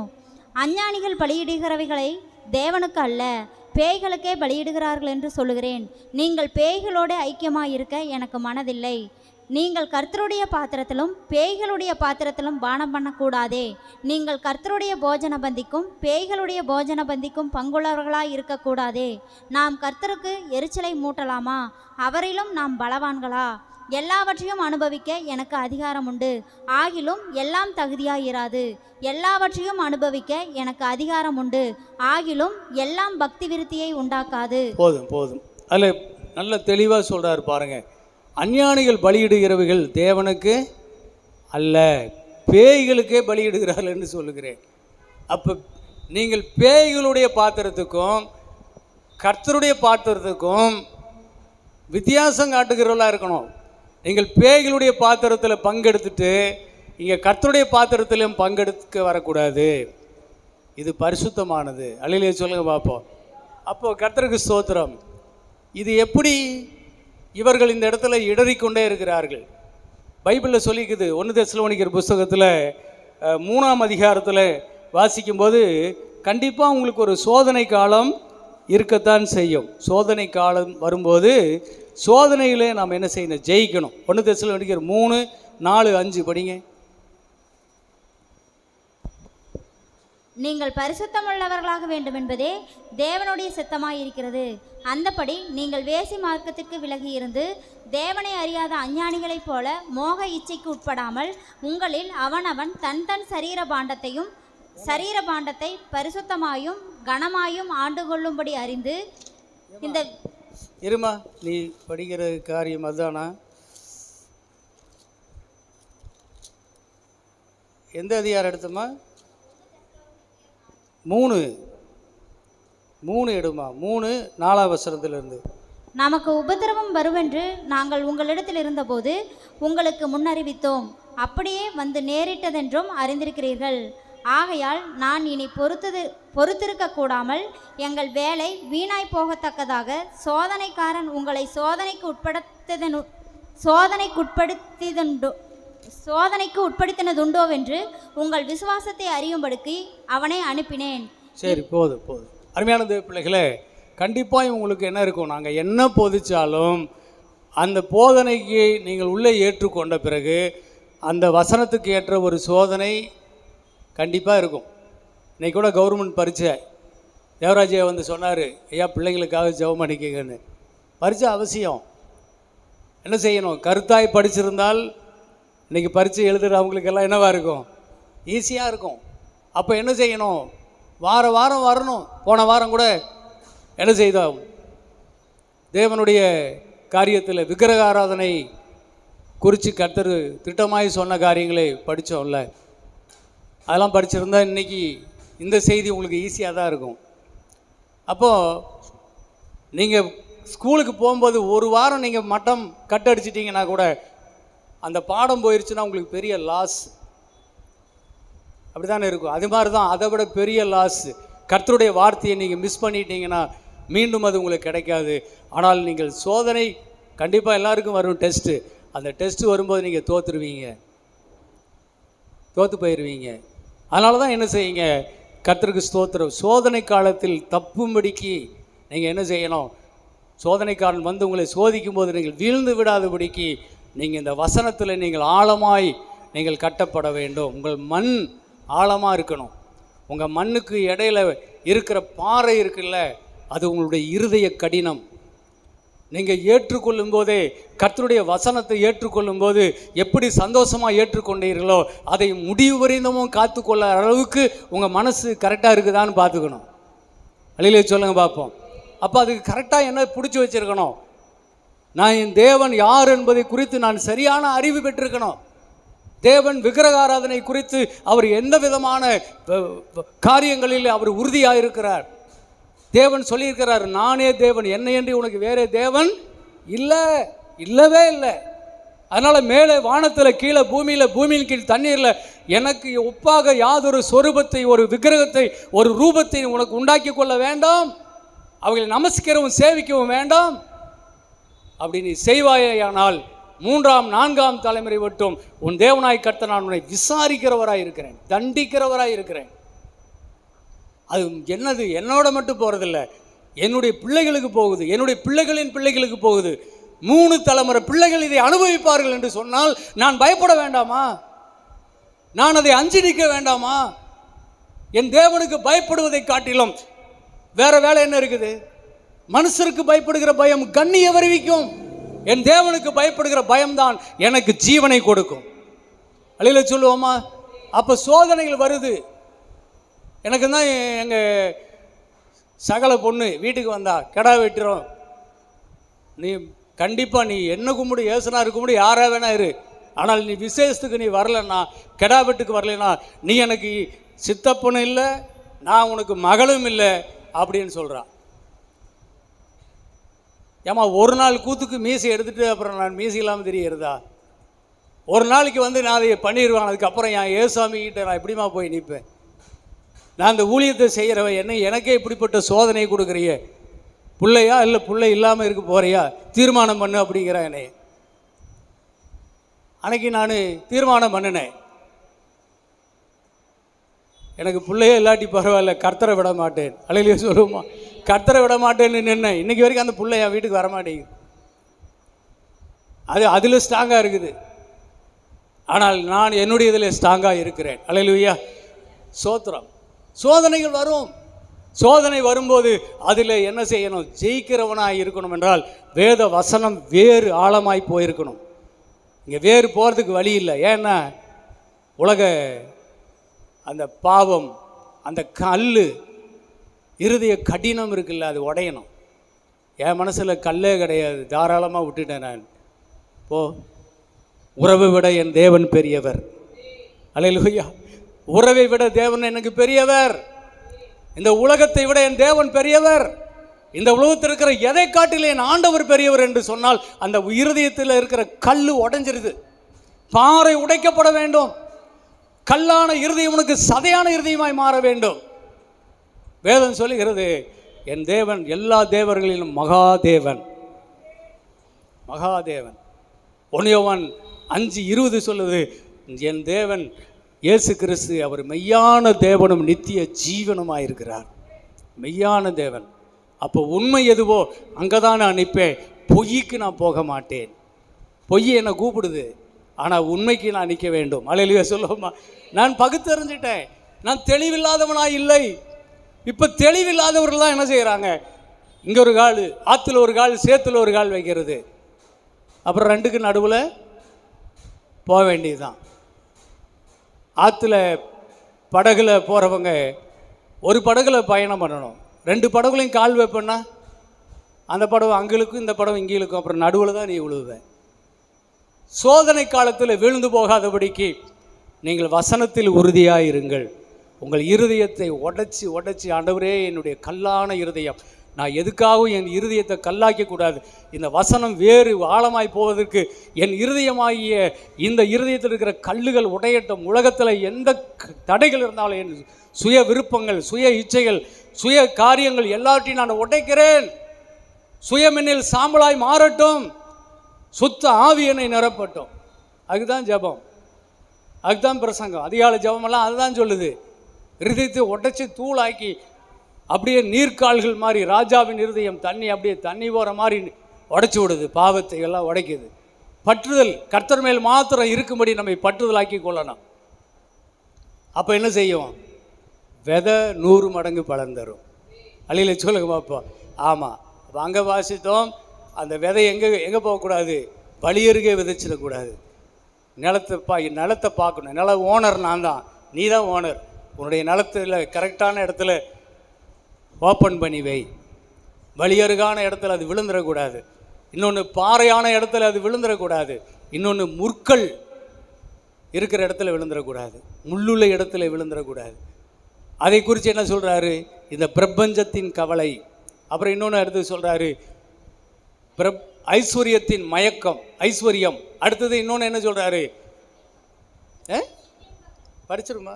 அஞ்ஞானிகள் பலியிடுகிறவைகளை தேவனுக்கு அல்ல, பேய்களுக்கே பலியிடுகிறார்கள் என்று சொல்லுகிறேன். நீங்கள் பேய்களோடு ஐக்கியமாய் இருக்க எனக்கு மனதில்லை. நீங்கள் கர்த்தருடைய பாத்திரத்திலும் பேய்களுடைய பாத்திரத்திலும் பானம் பண்ணக்கூடாதே. நீங்கள் கர்த்தருடைய போஜன பந்திக்கும் பேய்களுடைய போஜன பந்திக்கும் பங்குள்ளவர்களாய் இருக்கக்கூடாதே. நாம் கர்த்தருக்கு எரிச்சலை மூட்டலாமா? அவரிலும் நாம் பலவான்களா? எல்லாவற்றையும் அனுபவிக்க எனக்கு அதிகாரம் உண்டு, ஆகிலும் எல்லாம் தகுதியாயிராது. எல்லாவற்றையும் அனுபவிக்க எனக்கு அதிகாரம் உண்டு, ஆகிலும் எல்லாம் பக்தி விருத்தியை உண்டாக்காது. போதும் போதும். அதில் நல்ல தெளிவாக சொல்கிறார் பாருங்க. அஞ்ஞானிகள் பலியிடுகிறவைகள் தேவனுக்கு அல்ல, பேய்களுக்கே பலியிடுகிறார்கள் என்று சொல்லுகிறேன். அப்போ நீங்கள் பேய்களுடைய பாத்திரத்துக்கும் கர்த்தருடைய பாத்திரத்துக்கும் வித்தியாசம் காட்டுகிறவர்களாக இருக்கணும். நீங்கள் பேய்களுடைய பாத்திரத்தில் பங்கெடுத்துட்டு இங்கே கர்த்தருடைய பாத்திரத்திலும் பங்கெடுக்க வரக்கூடாது. இது பரிசுத்தமானது. அல்லேலூயா சொல்லுங்க பார்ப்போம். அப்போது கர்த்தருக்கு ஸ்தோத்திரம். இது எப்படி இவர்கள் இந்த இடத்துல இடறிக்கொண்டே இருக்கிறார்கள்? பைபிளில் சொல்லிக்குது. 1 தெசலோனிக்கர் புஸ்தகத்தில் 3ஆம் அதிகாரத்தில் வாசிக்கும்போது கண்டிப்பாக உங்களுக்கு ஒரு சோதனை காலம் இருக்கத்தான் செய்யும். சோதனை காலம் வரும்போது சோதனையிலே நாம் என்ன செய்யணும்? ஜெயிக்கணும். 1 தெசலோனிக்கர் 3:4-5 படிங்க. நீங்கள் பரிசுத்தமுள்ளவர்களாக வேண்டும் என்பதே தேவனுடைய சித்தமாய் இருக்கிறது. அந்தபடி நீங்கள் வேசி மார்க்கத்திற்கு விலகி இருந்து தேவனை அறியாத அஞ்ஞானிகளைப் போல மோக இச்சைக்கு உட்படாமல் உங்களில் அவனவன் தன் தன் சரீர பாண்டத்தை பரிசுத்தமாயும் கனமாயும் ஆண்டு கொள்ளும்படி அறிந்து. இந்த இருமா, நீ படிக்கிற காரியம் அதுதானா? எந்த அதிகாரம் எடுத்தமா? 3 எடுமா. 3:4 வசனத்திலிருந்து. நமக்கு உபத்திரவம் வருவென்று நாங்கள் உங்களிடத்தில் இருந்தபோது உங்களுக்கு முன்னறிவித்தோம், அப்படியே வந்து நேரிட்டதென்றும் அறிந்திருக்கிறீர்கள். ஆகையால் நான் இனி பொறுத்திருக்க கூடாமல் எங்கள் வேலை வீணாய் போகத்தக்கதாக சோதனைக்காரன் உங்களை சோதனைக்கு உட்படுத்தினதுண்டோவென்று உங்கள் விசுவாசத்தை அறியும்படிக்கு அவனை அனுப்பினேன். சரி, போதும். அருமையான தேவ பிள்ளைகளே, கண்டிப்பாக உங்களுக்கு என்ன இருக்கும்? நாங்கள் என்ன போதிச்சாலும் அந்த போதனைக்கு நீங்கள் உள்ளே ஏற்றுக்கொண்ட பிறகு அந்த வசனத்துக்கு ஏற்ற ஒரு சோதனை கண்டிப்பாக இருக்கும். இன்றைக்கி கூட கவர்மெண்ட் பரீட்சை தேவராஜையா வந்து சொன்னார், ஐயா பிள்ளைங்களுக்காக ஜெபம் பண்ணிக்கங்கன்னு. பரீட்சை அவசியம். என்ன செய்யணும்? கருத்தாய் படிச்சிருந்தால் இன்றைக்கி பரீட்சை எழுதுகிற அவங்களுக்கெல்லாம் என்னவாக இருக்கும்? ஈஸியாக இருக்கும். அப்போ என்ன செய்யணும்? வாரம் வரணும். போன வாரம் கூட என்ன செய்தோம்? தேவனுடைய காரியத்தில் விக்கிரக ஆராதனை குறித்து கர்த்தர் திட்டமாய் சொன்ன காரியங்களை படித்தோம்ல, அதெல்லாம் படிச்சிருந்தா இன்றைக்கி இந்த செய்தி உங்களுக்கு ஈஸியாக தான் இருக்கும். அப்போது நீங்கள் ஸ்கூலுக்கு போகும்போது ஒரு வாரம் நீங்கள் மட்டம் கட்டடிச்சிட்டிங்கன்னா கூட அந்த பாடம் போயிடுச்சுன்னா உங்களுக்கு பெரிய லாஸ். அப்படி தானே இருக்கும். அது மாதிரி தான், அதை விட பெரிய லாஸ். கர்த்தருடைய வார்த்தையை நீங்கள் மிஸ் பண்ணிட்டீங்கன்னா மீண்டும் அது உங்களுக்கு கிடைக்காது. ஆனால் நீங்கள் சோதனை கண்டிப்பாக எல்லாருக்கும் வரும். டெஸ்ட்டு, அந்த டெஸ்ட்டு வரும்போது நீங்கள் தோற்று போயிடுவீங்க. அதனால தான் என்ன செய்யுங்க? கர்த்தருக்கு ஸ்தோத்திரம். சோதனை காலத்தில் தப்பும்படிக்கு நீங்கள் என்ன செய்யணும்? சோதனைக்காரன் வந்து உங்களை சோதிக்கும் போது நீங்கள் வீழ்ந்து விடாதபடிக்கு நீங்கள் இந்த வசனத்தில் நீங்கள் ஆழமாய் நீங்கள் கட்டப்பட வேண்டும். உங்கள் மண் ஆழமாக இருக்கணும். உங்கள் மண்ணுக்கு இடையில இருக்கிற பாறை இருக்குல்ல, அது உங்களுடைய இருதய கடினம். நீங்கள் ஏற்றுக்கொள்ளும் போதே, கர்த்தருடைய வசனத்தை ஏற்றுக்கொள்ளும் போது எப்படி சந்தோஷமாக ஏற்றுக்கொண்டீர்களோ அதை முடிவு வரைந்தமும் காத்துக்கொள்ள அளவுக்கு உங்கள் மனசு கரெக்டாக இருக்குதான்னு பார்த்துக்கணும். அல்லேலூயா சொல்லுங்க பார்ப்போம். அப்போ அதுக்கு கரெக்டாக என்ன பிடிச்சி வச்சுருக்கணும்? நான் என் தேவன் யார் என்பதை குறித்து நான் சரியான அறிவு பெற்றிருக்கணும். தேவன் விக்கிரக ஆராதனை குறித்து அவர் எந்த விதமான காரியங்களில் அவர் உறுதியாக இருக்கிறார். தேவன் சொல்லியிருக்கிறார், நானே தேவன், என்னையன்றி உனக்கு வேறே தேவன் இல்லவே இல்லை. அதனால் மேலே வானத்தில் கீழே பூமியின் கீழ் தண்ணீரில் எனக்கு ஒப்பாக யாதொரு சொரூபத்தை, ஒரு விக்கிரகத்தை, ஒரு ரூபத்தை உனக்கு உண்டாக்கி கொள்ள வேண்டாம். அவர்களை நமஸ்கரவும் சேவிக்கவும் வேண்டாம். அப்படி நீ செய்வாயானால் 3ஆம் 4ஆம் தலைமுறை விட்டும் உன் தேவனாய் கர்த்தர் நான் உன்னை விசாரிக்கிறவராய் இருக்கிறேன், தண்டிக்கிறவராய் இருக்கிறேன். அது என்னது என்னோட மட்டும் போகிறதில்ல, என்னுடைய பிள்ளைகளுக்கு போகுது, என்னுடைய பிள்ளைகளின் பிள்ளைகளுக்கு போகுது. 3 தலைமுறை பிள்ளைகள் இதை அனுபவிப்பார்கள் என்று சொன்னால் நான் பயப்பட வேண்டாமா? நான் அதை அஞ்சி நிற்க வேண்டாமா? என் தேவனுக்கு பயப்படுவதை காட்டிலும் வேற வேலை என்ன இருக்குது? மனுஷருக்கு பயப்படுகிற பயம் கண்ணியை வருவிக்கும். என் தேவனுக்கு பயப்படுகிற பயம்தான் எனக்கு ஜீவனை கொடுக்கும். அல்லேலூயா சொல்லுவோமா? அப்போ சோதனைகள் வருது. எனக்கு தான் எங்கள் சகல பொண்ணு வீட்டுக்கு வந்தா, கெடா வெட்டுறோம், நீ கண்டிப்பாக நீ என்ன கும்பிடு, ஏசுனா கும்பிடு, யாரா வேணா இரு, ஆனால் நீ விசேஷத்துக்கு நீ வரலன்னா, கெடா வெட்டுக்கு வரலன்னா நீ எனக்கு சித்தப்பனும் இல்லை, நான் உனக்கு மகளும் இல்லை அப்படின்னு சொல்கிறான். ஏமா ஒரு நாள் கூத்துக்கு மீசை எடுத்துகிட்டு அப்புறம் நான் மீசை இல்லாமல் தெரியறதா? ஒரு நாளைக்கு வந்து நான் அதை பண்ணிடுவேன், அதுக்கப்புறம் என் ஏசாமி கிட்ட நான் எப்படிமா போய் நிற்பேன்? நான் அந்த ஊழியத்தை செய்கிறவன் என்ன எனக்கே இப்படிப்பட்ட சோதனை கொடுக்குறிய, பிள்ளையா இல்லை பிள்ளை இல்லாமல் இருக்க போறியா, தீர்மானம் பண்ணு அப்படிங்கிற என்னை. அன்னைக்கு நான் தீர்மானம் பண்ணினேன், எனக்கு பிள்ளையே இல்லாட்டி பரவாயில்ல, கர்த்தரை விட மாட்டேன். அல்லேலூயா சொல்லுவோமா? கர்த்தரை விட மாட்டேன்னு நின்னேன். இன்னைக்கு வரைக்கும் அந்த பிள்ளை என் வீட்டுக்கு வரமாட்டேங்குது. அது அதில் ஸ்ட்ராங்காக இருக்குது. ஆனால் நான் என்னுடைய இதில் ஸ்ட்ராங்காக இருக்கிறேன். அல்லேலூயா சோத்திரம். சோதனைகள் வரும். சோதனை வரும்போது அதில் என்ன செய்யணும்? ஜெயிக்கிறவனாக இருக்கணும் என்றால் வேத வசனம் வேறு ஆழமாய் போயிருக்கணும். இங்கே வேறு போகிறதுக்கு வழி இல்லை. ஏன்னா உலக அந்த பாவம், அந்த கல், இருதய கடினம் இருக்குல்ல, அது உடையணும். என் மனசில் கல்லே கிடையாது, தாராளமாக விட்டுட்டேன் நான். போ, உறவை விட என் தேவன் பெரியவர். அல்லேலூயா. உறவை விட தேவன் எனக்கு பெரியவர். இந்த உலகத்தை விட என் தேவன் பெரியவர். இந்த உலகத்தில் இருக்கிற எதை காட்டிலே என் ஆண்டவர் பெரியவர் என்று சொன்னால் அந்த இருதயத்தில் இருக்கிற கல் உடைஞ்சிருது. பாறை உடைக்கப்பட வேண்டும். கல்லான இருதயம் உனக்கு சதையான இருதயமாய் மாற வேண்டும். வேதம் சொல்லுகிறது, என் தேவன் எல்லா தேவர்களிலும் மகாதேவன். மகாதேவன். 1 யோவான் 5:20 சொல்லுது, என் தேவன் இயேசு கிறிஸ்து அவர் மெய்யான தேவனும் நித்திய ஜீவனுமாயிருக்கிறார். மெய்யான தேவன். அப்போ உண்மை எதுவோ அங்கே தான் நான் நிற்பேன். பொய்க்கு நான் போக மாட்டேன். பொய் என்னை கூப்பிடுது, ஆனால் உண்மைக்கு நான் நிற்க வேண்டும். அல்லேலூயா சொல்லுவோமா? நான் பகுத்தறிஞ்சிட்டேன். நான் தெளிவில்லாதவனாக இல்லை. இப்போ தெளிவில்லாதவர்கள் தான் என்ன செய்கிறாங்க? இங்கே ஒரு கால், ஆற்றுல ஒரு கால், சேத்துல ஒரு கால் வைக்கிறது. அப்புறம் 2க்கு நடுவில் போக வேண்டியதுதான். ஆற்றுல படகுல போகிறவங்க ஒரு படகுல பயணம் பண்ணணும். 2 படகுலையும் கால் வைப்பேன்னா அந்த படகு அங்களுக்கும் இந்த படகு இங்கேயும், அப்புறம் நடுவில் தான் நீ விழுவேன். சோதனை காலத்தில் விழுந்து போகாதபடிக்கு நீங்கள் வசனத்தில் உறுதியாக இருங்கள். உங்கள் இருதயத்தை உடைச்சி உடைச்சி, ஆண்டவரே என்னுடைய கல்லான இருதயம், நான் எதுக்காகவும் என் இருதயத்தை கல்லாக்கக்கூடாது. இந்த வசனம் வேறு ஆழமாய் போவதற்கு என் இருதயமாகிய இந்த இருதயத்தில் இருக்கிற கல்லுகள் உடையட்டும். உலகத்தில் எந்த தடைகள் இருந்தாலும் என் சுய விருப்பங்கள், சுய இச்சைகள், சுய காரியங்கள் எல்லாவற்றையும் நான் உடைக்கிறேன். சுயமென்னில் சாம்பலாய் மாறட்டும். சுத்த ஆவி என்னை நிரப்பட்டும். அதுதான் ஜெபம், அதுதான் பிரசங்கம். அதிகாலை ஜெபமெல்லாம் அதுதான் சொல்லுது. இருதயத்தை உடைச்சி தூளாக்கி அப்படியே நீர்க்கால்கள் மாதிரி ராஜாவின் இருதயம் தண்ணி அப்படியே தண்ணி போகிற மாதிரி உடைச்சி விடுது. பாவத்தை எல்லாம் உடைக்குது. பற்றுதல் கர்த்தர் மேல் மாத்திரம் இருக்கும்படி நம்மை பற்றுதலாக்கி கொள்ளணும். அப்போ என்ன செய்யும்? விதை 100 மடங்கு பலன் தரும். அல்லேலூயா சொல்லுங்க பார்ப்போம். ஆமாம். அப்போ அங்கே வாசித்தோம், அந்த விதை எங்கே போகக்கூடாது? வழியருகே விதைச்சிடக்கூடாது. நிலத்தை பார்க்கணும். நில ஓனர் நான் தான், நீ தான் ஓனர். உன்னுடைய நிலத்தில் கரெக்டான இடத்துல ஓப்பன் பண்ணி வை. வழியருகான இடத்துல அது விழுந்துடக்கூடாது. இன்னொன்று பாறையான இடத்துல அது விழுந்துடக்கூடாது. இன்னொன்று முற்கள் இருக்கிற இடத்துல விழுந்துடக்கூடாது. முள்ளுள்ள இடத்துல விழுந்துடக்கூடாது. அதை குறித்து என்ன சொல்கிறாரு? இந்த பிரபஞ்சத்தின் கவலை. அப்புறம் இன்னொன்று அடுத்து சொல்கிறாரு, ஐஸ்வர்யத்தின் மயக்கம், ஐஸ்வர்யம். அடுத்தது இன்னொன்று என்ன சொல்கிறாரு? படிச்சிருமா?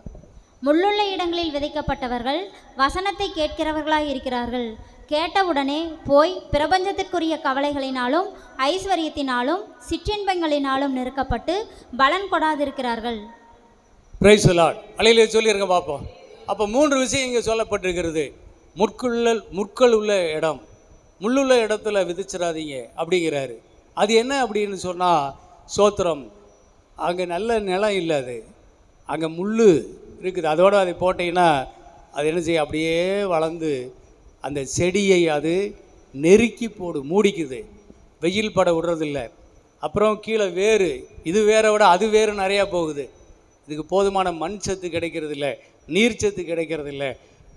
முள்ளுள்ள இடங்களில் விதைக்கப்பட்டவர்கள் வசனத்தை கேட்கிறவர்களாய் இருக்கிறார்கள். கேட்டவுடனே போய் பிரபஞ்சத்திற்குரிய கவலைகளினாலும் ஐஸ்வர்யத்தினாலும் சிற்றின்பங்களினாலும் நெருக்கப்பட்டு பலன் கொடாதிருக்கிறார்கள். Praise the Lord. அல்லேலூயா சொல்லிருங்க பார்ப்போம். அப்போ 3 விஷயம் இங்கே சொல்லப்பட்டிருக்கிறது. முட்கள் உள்ள இடம், முள்ளுள்ள இடத்துல விதிச்சிடாதீங்க அப்படிங்கிறாரு. அது என்ன அப்படின்னு சொன்னால் சோத்திரம், அங்கே நல்ல நிலம் இல்லை, அது அங்கே முள் இருக்குது. அதோடு அதை போட்டிங்கன்னா அது என்ன செய்ய, அப்படியே வளர்ந்து அந்த செடியை அது நெருக்கி மூடிக்குது, வெயில் பட விடுறதில்ல. அப்புறம் கீழே வேறு, இது வேரை விட அது வேறு நிறையா போகுது. இதுக்கு போதுமான மண் சத்து கிடைக்கிறதில்ல, நீர் சத்து கிடைக்கிறதில்ல.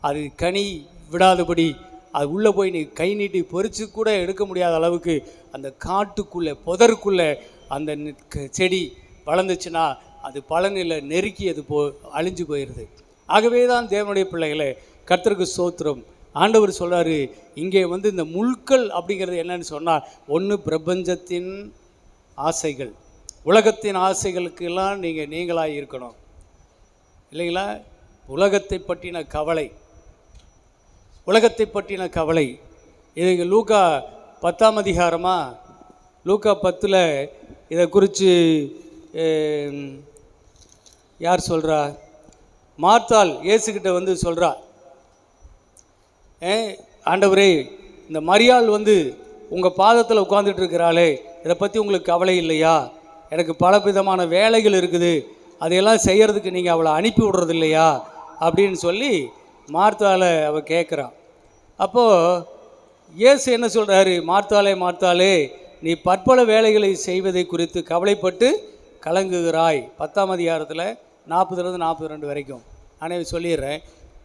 அது கனி விடாதபடி அது உள்ளே போய் நீ கை நீட்டி பொறிச்சு கூட எடுக்க முடியாத அளவுக்கு அந்த காட்டுக்குள்ளே புதருக்குள்ளே அந்த செடி வளர்ந்துச்சுன்னா அது பலனில் நெருக்கி அது அழிஞ்சு போயிடுது. ஆகவே தான் தேவனுடைய பிள்ளைகளை, கர்த்தருக்கு ஸ்தோத்திரம், ஆண்டவர் சொல்கிறாரு இங்கே இந்த முள்கள் அப்படிங்கிறது என்னன்னு சொன்னால், ஒன்று பிரபஞ்சத்தின் ஆசைகள், உலகத்தின் ஆசைகளுக்கெல்லாம் நீங்களாக இருக்கணும் இல்லைங்களா? உலகத்தை பற்றின கவலை, உலகத்தை பற்றின கவலை. இது லூக்கா 10ஆம் அதிகாரமாக, லூக்கா 10ல் இதை குறித்து யார் சொல்கிறா? மார்த்தாள் இயேசுக்கிட்ட சொல்கிறா, ஆண்டவரே, இந்த மரியாள் உங்கள் பாதத்தில் உட்காந்துட்டு இருக்கிறாளே, இதை பற்றி உங்களுக்கு கவலை இல்லையா? எனக்கு பலவிதமான வேலைகள் இருக்குது, அதையெல்லாம் செய்கிறதுக்கு நீங்கள் அவளை அனுப்பி விடுறது இல்லையா அப்படின்னு சொல்லி மார்த்தாளை அவள் கேட்குறான். அப்போது இயேசு என்ன சொல்கிறாரு? மார்த்தாளே, மார்த்தாளே, நீ பற்பல வேலைகளை செய்வதை குறித்து கவலைப்பட்டு கலங்குகிறாய். 10ஆம் அதிகாரத்தில் 40லேருந்து 42 வரைக்கும் நான் சொல்லிடுறேன்.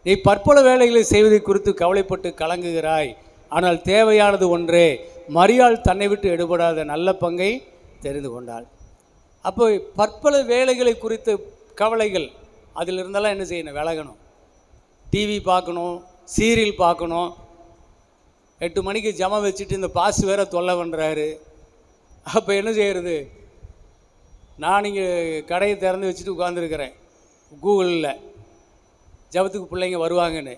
நீ பற்பல வேலைகளை செய்வதை குறித்து கவலைப்பட்டு கலங்குகிறாய், ஆனால் தேவையானது ஒன்றே, மரியாள் தன்னை விட்டு எடுபடாத நல்ல பங்கை தெரிந்து கொண்டாள். அப்போ பற்பல வேலைகளை குறித்த கவலைகள், அதில் இருந்தாலும் என்ன செய்யணும்? விலகணும். டிவி பார்க்கணும், சீரியல் பார்க்கணும், 8 மணிக்கு ஜம வச்சுட்டு இந்த பாஸ் வேற தொல்லை பண்ணுறாரு. அப்போ என்ன செய்கிறது? நான் இங்கே கடையை திறந்து வச்சுட்டு உட்காந்துருக்கிறேன், கூகுளில் ஜபத்துக்கு பிள்ளைங்க வருவாங்கன்னு.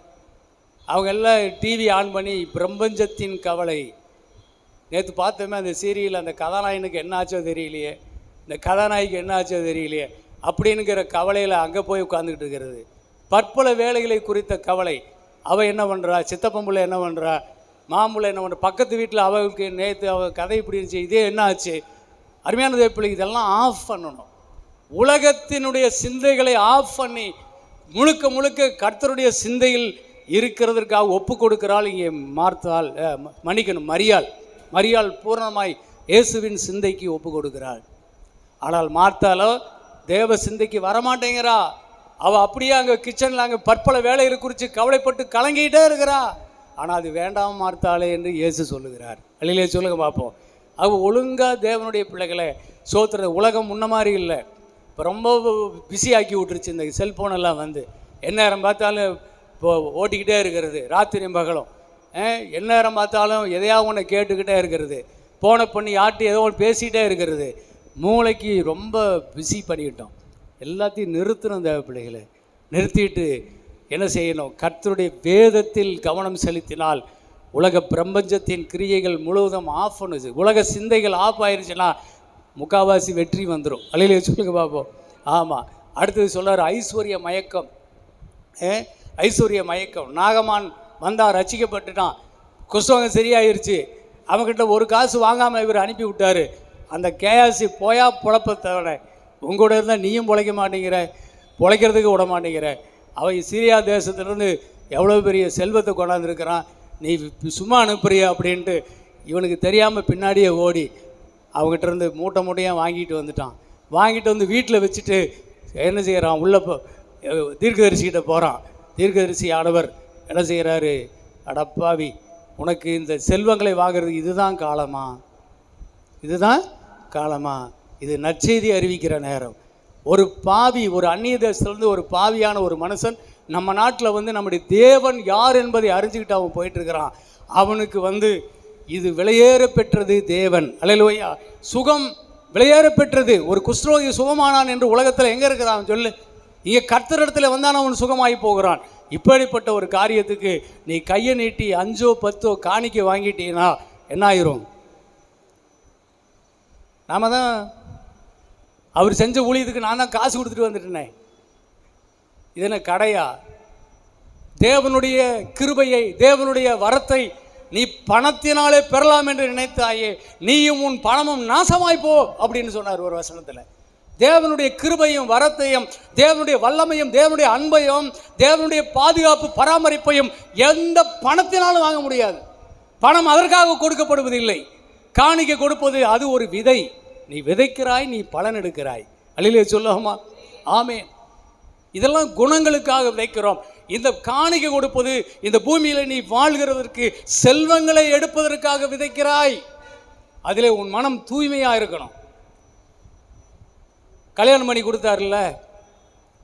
அவங்க எல்லாம் டிவி ஆன் பண்ணி பிரபஞ்சத்தின் கவலை. நேற்று பார்த்தோமே அந்த சீரியல், அந்த கதாநாயகனுக்கு என்ன ஆச்சோ தெரியலையே, இந்த கதாநாயகிக்கு என்ன ஆச்சோ தெரியலையே அப்படின்னுங்கிற கவலையில் அங்கே போய் உட்காந்துக்கிட்டு இருக்கிறது. பற்பல வேலைகளை குறித்த கவலை. அவள் என்ன பண்ணுறா, சித்தப்பம்புள்ள என்ன பண்ணுறா, மாம்புள்ள என்ன பண்ணுறா, பக்கத்து வீட்டில் அவளுக்கு நேற்று அவள் கதை இப்படி இருந்துச்சு, இதே என்ன ஆச்சு. அருமையான தேவப்பிள்ளை, இதெல்லாம் ஆஃப் பண்ணணும். உலகத்தினுடைய சிந்தைகளை ஆஃப் பண்ணி முழுக்க முழுக்க கர்த்தருடைய சிந்தையில் இருக்கிறதற்காக ஒப்பு கொடுக்கிறாள் இங்கே மார்த்தாள், மரியாள் பூர்ணமாய் இயேசுவின் சிந்தைக்கு ஒப்பு கொடுக்கிறாள். ஆனால் மார்த்தாளோ தேவ சிந்தைக்கு வரமாட்டேங்கிறா. அவள் அப்படியே அங்கே கிச்சனில் அங்கே பற்பல வேலைகளை குறித்து கவலைப்பட்டு கலங்கிக்கிட்டே இருக்கிறா. ஆனால் அது வேண்டாம் மார்த்தாளே என்று இயேசு சொல்லுகிறார். அல்லையிலே சொல்லுங்க பார்ப்போம். அவள் ஒழுங்காக தேவனுடைய பிள்ளைகளை சோத்துறது. உலகம் முன்ன மாதிரி இல்லை, இப்போ ரொம்ப பிஸி ஆக்கி விட்டுருச்சு. இந்த செல்ஃபோனெல்லாம் எந்நேரம் பார்த்தாலும் இப்போ ஓட்டிக்கிட்டே இருக்கிறது, ராத்திரியும் பகலும். எந்நேரம் பார்த்தாலும் எதையாவது ஒன்று கேட்டுக்கிட்டே இருக்கிறது, போனை பண்ணி ஆட்டி ஏதோ ஒன்று பேசிக்கிட்டே இருக்கிறது. மூளைக்கு ரொம்ப பிஸி பண்ணிக்கிட்டோம். எல்லாத்தையும் நிறுத்தணும். தேவ பிள்ளைகளை நிறுத்திட்டு என்ன செய்யணும்? கர்த்தருடைய வேதத்தில் கவனம் செலுத்தினால் உலக பிரபஞ்சத்தின் கிரியைகள் முழுவதும் ஆஃப் பண்ணுச்சு. உலக சிந்தைகள் ஆஃப் ஆயிடுச்சுன்னா முக்காவாசி வெற்றி வந்துடும். அல்லையிலே சொல்லுங்க பார்ப்போம். ஆமாம். அடுத்தது சொல்கிறார் ஐஸ்வர்ய மயக்கம். ஐஸ்வர்ய மயக்கம். நாகமான் வந்தான், ரசிக்கப்பட்டுட்டான், குஷ்டவங்க சரியாயிருச்சு. அவங்ககிட்ட ஒரு காசு வாங்காமல் இவர் அனுப்பி விட்டார். அந்த கேயாசி போயா பொழப்பத்தவனை, உங்களோட இருந்தால் நீயும் பொழைக்க மாட்டேங்கிற, பொழைக்கிறதுக்கு விட மாட்டேங்கிற. அவன் சிரியா தேசத்துலேருந்து எவ்வளோ பெரிய செல்வத்தை கொண்டாந்துருக்கிறான், நீ சும்மா அனுப்புறிய அப்படின்ட்டு இவனுக்கு தெரியாமல் பின்னாடியே ஓடி அவங்ககிட்ட இருந்து மூட்டை மூட்டையாக வாங்கிட்டு வந்துட்டான். வாங்கிட்டு வந்து வீட்டில் வச்சுட்டு என்ன செய்கிறான்? உள்ள தீர்க்கதரிசிக்கிட்ட போகிறான். தீர்க்கதரிசி ஆனவர் என்ன செய்கிறாரு? அடப்பாவி, உனக்கு இந்த செல்வங்களை வாங்கிறதுக்கு இதுதான் காலமா? இதுதான் காலமா? இது நற்செய்தி அறிவிக்கிற நேரம். ஒரு பாவி, ஒரு அந்நிய தேசத்துலேருந்து ஒரு பாவியான ஒரு மனுஷன் நம்ம நாட்டில் நம்முடைய தேவன் யார் என்பதை அறிஞ்சுக்கிட்டு அவன் போயிட்டுருக்கிறான். அவனுக்கு இது விலையேற பெற்றது தேவன். அல்லேலூயா. சுகம் விலையேற பெற்றது. ஒரு குஷ்டரோகி சுகமானான் என்று உலகத்தில் எங்கே இருக்கிறான் சொல்லு? இங்கே கர்த்தரிடத்தில் வந்தான் அவன் சுகமாகி போகிறான். இப்படிப்பட்ட ஒரு காரியத்துக்கு நீ கையை நீட்டி 5 10 காணிக்கை வாங்கிட்டீங்கன்னா என்ன ஆயிரும்? நாம தான் அவர் செஞ்ச ஊழியத்துக்கு நான் தான் காசு கொடுத்துட்டு வந்துட்டேனே, இது என்ன கடையா? தேவனுடைய கிருபையை, தேவனுடைய வரத்தை நீ பணத்தினாலே பெறலாம் என்று நினைத்தாயே, நீயும் உன் பணமும் நாசமாய் போ அப்படின்னு சொன்னார் ஒரு வசனத்தில். தேவனுடைய கிருபையும் வரத்தையும், தேவனுடைய வல்லமையும், தேவனுடைய அன்பையும், தேவனுடைய பாதுகாப்பு பராமரிப்பையும் எந்த பணத்தினாலும் வாங்க முடியாது. பணம் அதற்காக கொடுக்கப்படுவதில்லை. காணிக்கை கொடுப்பது அது ஒரு விதை. நீ விதைக்கிறாய், நீ பலன் எடுக்கிறாய். அல்லேலூயா சொல்லுமா? ஆமென். இதெல்லாம் குணங்களுக்காக விதைக்கிறோம். இந்த காணிக்கை கொடுப்பது இந்த பூமியில் நீ வாழ்கிறதற்கு, செல்வங்களை எடுப்பதற்காக விதைக்கிறாய். அதிலே உன் மனம் தூய்மையாக இருக்கணும். கல்யாணம் பண்ணி கொடுத்தாருல,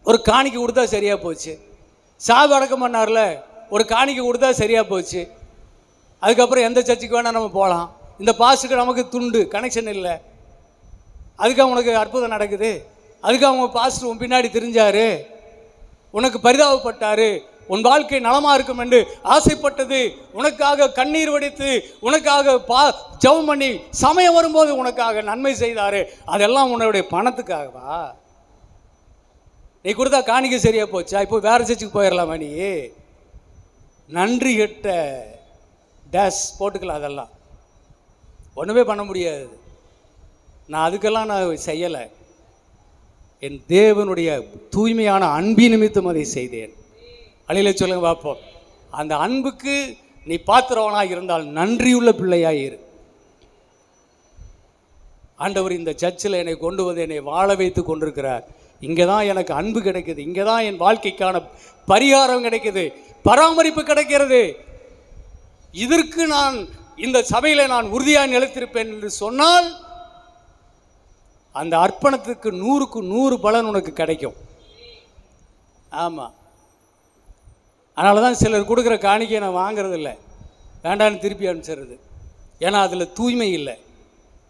ஒரு காணிக்கை கொடுத்தா சரியாக போச்சு. சாவு அடக்கம் பண்ணார்ல, ஒரு காணிக்கை கொடுத்தா சரியாக போச்சு. அதுக்கப்புறம் எந்த சர்ச்சுக்கு வேணால் நம்ம போகலாம். இந்த பாஸ்டுக்கு நமக்கு துண்டு கனெக்ஷன் இல்லை, அதுக்கு உனக்கு அற்புதம் நடக்குது, அதுக்கு அவங்க பாஸ்டர் உன் பின்னாடி தெரிஞ்சாரு, உனக்கு பரிதாபப்பட்டாரு, உன் வாழ்க்கை நலமாக இருக்கும் என்று ஆசைப்பட்டது, உனக்காக கண்ணீர் வடித்து, உனக்காக ஜெபம் பண்ணி சமயம் வரும்போது உனக்காக நன்மை செய்தாரு, அதெல்லாம் உன்னுடைய பணத்துக்காகவா? நீ கொடுத்தா காணிக்கை சரியா போச்சா? இப்போ வேற சர்ச்சுக்கு போயிடலாமா? நீ நன்றி கெட்ட டேஸ் போட்டுக்கலாம். அதெல்லாம் ஒன்றுமே பண்ண முடியாது. நான் அதுக்கெல்லாம் நான் செய்யலை. என் தேவனுடைய தூய்மையான அன்பின் நிமித்தம் அதை செய்தேன். அல்லேலூயா சொல்லுங்க பார்ப்போம். அந்த அன்புக்கு நீ பாத்திரவனாக இருந்தால் நன்றியுள்ள பிள்ளையாக இரு. ஆண்டவர் இந்த சர்ச்சில் என்னை கொண்டு வந்து என்னை வாழ வைத்து கொண்டிருக்கிறார். இங்கே தான் எனக்கு அன்பு கிடைக்குது, இங்கே தான் என் வாழ்க்கைக்கான பரிகாரம் கிடைக்குது, பராமரிப்பு கிடைக்கிறது. இதற்கு நான் இந்த சபையில் நான் உறுதியாக நிலைத்திருப்பேன் என்று சொன்னால் அந்த அர்ப்பணத்துக்கு 100க்கு 100 பலன் உனக்கு கிடைக்கும். ஆமாம். அதனால தான் சிலர் கொடுக்குற காணிக்கையை நான் வாங்கிறதில்ல, வேண்டான்னு திருப்பி அனுப்பிச்சிடுறது. ஏன்னா அதில் தூய்மை இல்லை.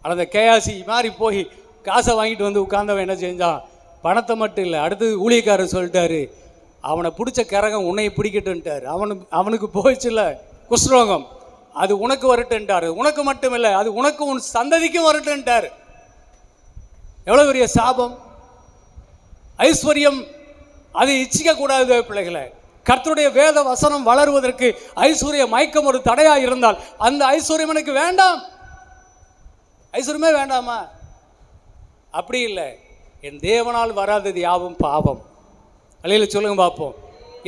ஆனால் அந்த கேஆசி மாதிரி போய் காசை வாங்கிட்டு வந்து உட்கார்ந்தவன் என்ன செஞ்சான்? பணத்தை மட்டும் இல்லை, அடுத்து ஊழியக்காரர் சொல்லிட்டாரு, அவனை பிடிச்ச கரகம் உன்னை பிடிக்கட்டுன்ட்டார். அவனுக்கு போயிடுச்சுல்ல குஷ்ரோகம், அது உனக்கு வரட்டுன்ட்டார். உனக்கு மட்டும் இல்லை, அது உனக்கு உன் சந்ததிக்கும் வரட்டுன்ட்டார். எவ்வளோ பெரிய சாபம்! ஐஸ்வர்யம் அதை இச்சிக்க கூடாது பிள்ளைகளை. கர்த்தருடைய வேத வசனம் வளருவதற்கு ஐஸ்வர்ய மயக்கம் ஒரு தடையாக இருந்தால் அந்த ஐஸ்வர்யம் எனக்கு வேண்டாம். ஐஸ்வர்யமே வேண்டாமா? அப்படி இல்லை. என் தேவனால் வராதது யாவும் பாவம். அல்லேலூயா சொல்லுங்க பார்ப்போம்.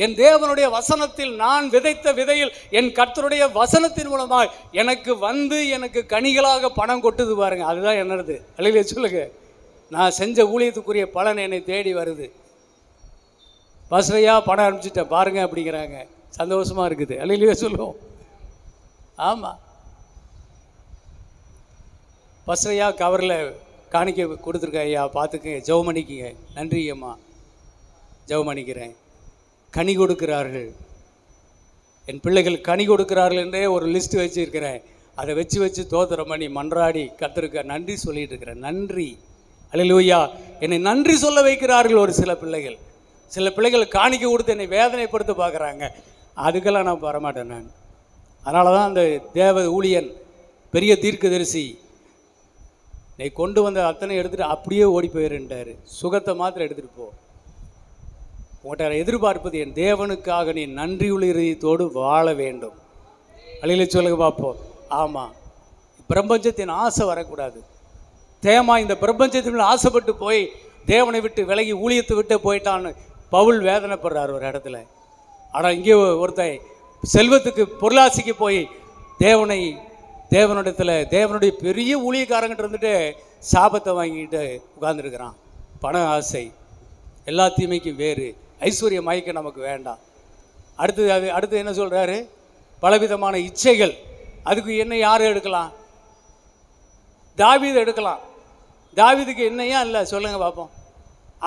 என் தேவனுடைய வசனத்தில் நான் விதைத்த விதையில் என் கர்த்தருடைய வசனத்தின் மூலமாக எனக்கு வந்து எனக்கு கனிகளாக பணம் கொட்டுது பாருங்க, அதுதான் என்னது. அல்லேலூயா சொல்லுங்க. நான் செஞ்ச ஊழியத்துக்குரிய பலன் என்னை தேடி வருது. பஸ்ரையா பணம் அனுப்பிச்சிட்டேன் பாருங்க அப்படிங்கிறாங்க, சந்தோஷமாக இருக்குது. அல்லேலூயா சொல்லுவோம். ஆமாம். பஸ்ரையா கவரில் காணிக்கை கொடுத்துருக்கேன் ஐயா, பார்த்துக்குங்க, ஜெபம் பண்ணிக்கிங்க. நன்றி அம்மா, ஜெபம் பண்ணிக்கிறேன். கனி கொடுக்கிறார்கள், என் பிள்ளைகள் கனி கொடுக்கிறார்கள் என்றே ஒரு லிஸ்ட்டு வச்சுருக்கிறேன். அதை வச்சு தோத்திரம் பண்ணி மன்றாடி கர்த்தருக்கு நன்றி சொல்லிட்டு இருக்கிறேன். நன்றி. அல்லேலூயா. என்னை நன்றி சொல்ல வைக்கிறார்கள் ஒரு சில பிள்ளைகள். சில பிள்ளைகள் காணிக்கை கொடுத்து என்னை வேதனைப்படுத்த பார்க்குறாங்க. அதுக்கெல்லாம் நான் வரமாட்டேன் நான். அதனால தான் அந்த தேவ ஊழியன் பெரிய தீர்க்கதரிசி நீ கொண்டு வந்த அத்தனை எடுத்துகிட்டு அப்படியே ஓடி போயிருந்தார். சுகத்தை மாத்திரம் எடுத்துகிட்டு போ. உங்கள்கிட்ட எதிர்பார்ப்பது என் தேவனுக்காக நீ நன்றியுள்ள இதயத்தோடு வாழ வேண்டும். அல்லேலூயா சொல்லுங்க பார்ப்போம். ஆமாம். பிரபஞ்சத்தின் ஆசை வரக்கூடாது. தேமா இந்த பிரபஞ்சத்தின் ஆசைப்பட்டு போய் தேவனை விட்டு விலகி ஊழியத்தை விட்டு போயிட்டான்னு பவுல் வேதனைப்படுறார் ஒரு இடத்துல. ஆனால் இங்கே ஒருத்தன் செல்வத்துக்கு பொருளாசிக்கு போய் தேவனிடத்தில் தேவனுடைய பெரிய ஊழியக்காரங்கிட்ட இருந்துட்டு சாபத்தை வாங்கிட்டு உட்கார்ந்துருக்கிறான். பண ஆசை எல்லா தீமைக்கும் வேறு. ஐஸ்வர்ய மயக்கம் நமக்கு வேண்டாம். அடுத்து என்ன சொல்கிறாரு? பலவிதமான இச்சைகள். அதுக்கு என்ன யார் எடுக்கலாம்? தாவீது எடுக்கலாம். தாவீதுக்கு என்னையா இல்லை சொல்லுங்க பார்ப்போம்.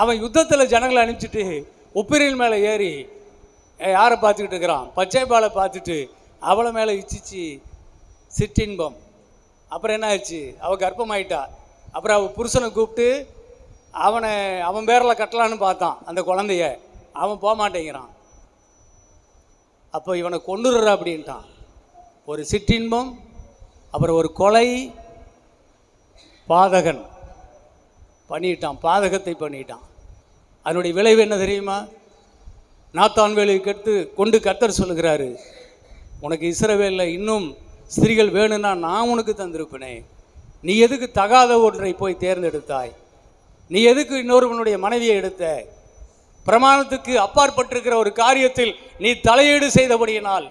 அவன் யுத்தத்தில் ஜனங்களை அனுப்பிச்சிட்டு உப்பிரில் மேலே ஏறி யாரை பார்த்துக்கிட்டு இருக்கிறான்? பச்சைப்பாலை பார்த்துட்டு அவளை மேலே இச்சிச்சு சிற்றின்பம். அப்புறம் என்ன ஆச்சு? அவள் கர்ப்பமாயிட்டா. அப்புறம் அவள் புருஷனை கூப்பிட்டு அவன் பேரில் கட்டலான்னு பார்த்தான் அந்த குழந்தைய. அவன் போக மாட்டேங்கிறான். அப்போ இவனை கொண்டுடுற அப்படின்ட்டான். ஒரு சிற்றின்பம், அப்புறம் ஒரு கொலை, பாதகன் பண்ணிட்டான், பாதகத்தை பண்ணிட்டான். அதனுடைய விளைவு என்ன தெரியுமா? நாத்தான் வேலையை கொண்டு கர்த்தர் சொல்லுகிறாரு, உனக்கு இஸ்ரவேலில் இன்னும் ஸ்திரீகள் வேணும்னா நான் உனக்கு தந்திருப்பேனே, நீ எதுக்கு தகாத ஒன்றை போய் தேர்ந்தெடுத்தாய்? நீ எதுக்கு இன்னொருவனுடைய மனைவியை எடுத்த? பிரமாணத்துக்கு அப்பாற்பட்டிருக்கிற ஒரு காரியத்தில் நீ தலையீடு செய்தபடியினால்,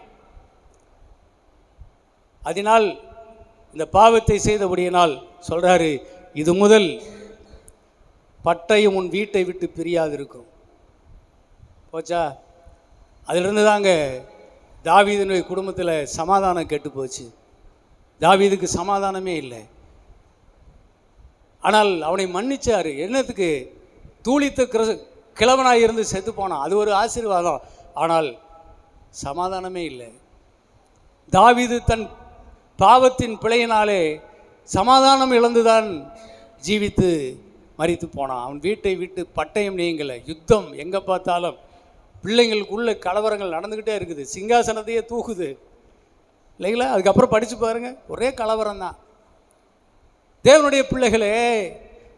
அதனால் இந்த பாவத்தை செய்தபடியினால் சொல்றாரு, இது முதல் பட்டயம் உன் வீட்டை விட்டு பிரியாது இருக்கும். போச்சா? அதிலிருந்து தாங்க தாவீதுனுடைய குடும்பத்தில் சமாதானம் கெட்டு போச்சு. தாவீதுக்கு சமாதானமே இல்லை. ஆனால் அவனை மன்னிச்சாரு. என்னத்துக்கு? தூளித்த கிழவனாக இருந்து செத்து போனான், அது ஒரு ஆசீர்வாதம். ஆனால் சமாதானமே இல்லை. தாவீது தன் பாவத்தின் பிழையினாலே சமாதானம் இழந்துதான் ஜீவித்து மரித்து போனான். அவன் வீட்டை விட்டு பட்டயம் நீங்கலை. யுத்தம் எங்கே பார்த்தாலும், பிள்ளைங்களுக்குள்ள கலவரங்கள் நடந்துக்கிட்டே இருக்குது. சிங்காசனத்தையே தூக்குது இல்லைங்களா? அதுக்கப்புறம் படித்து பாருங்கள், ஒரே கலவரம் தான். தேவனுடைய பிள்ளைகளே,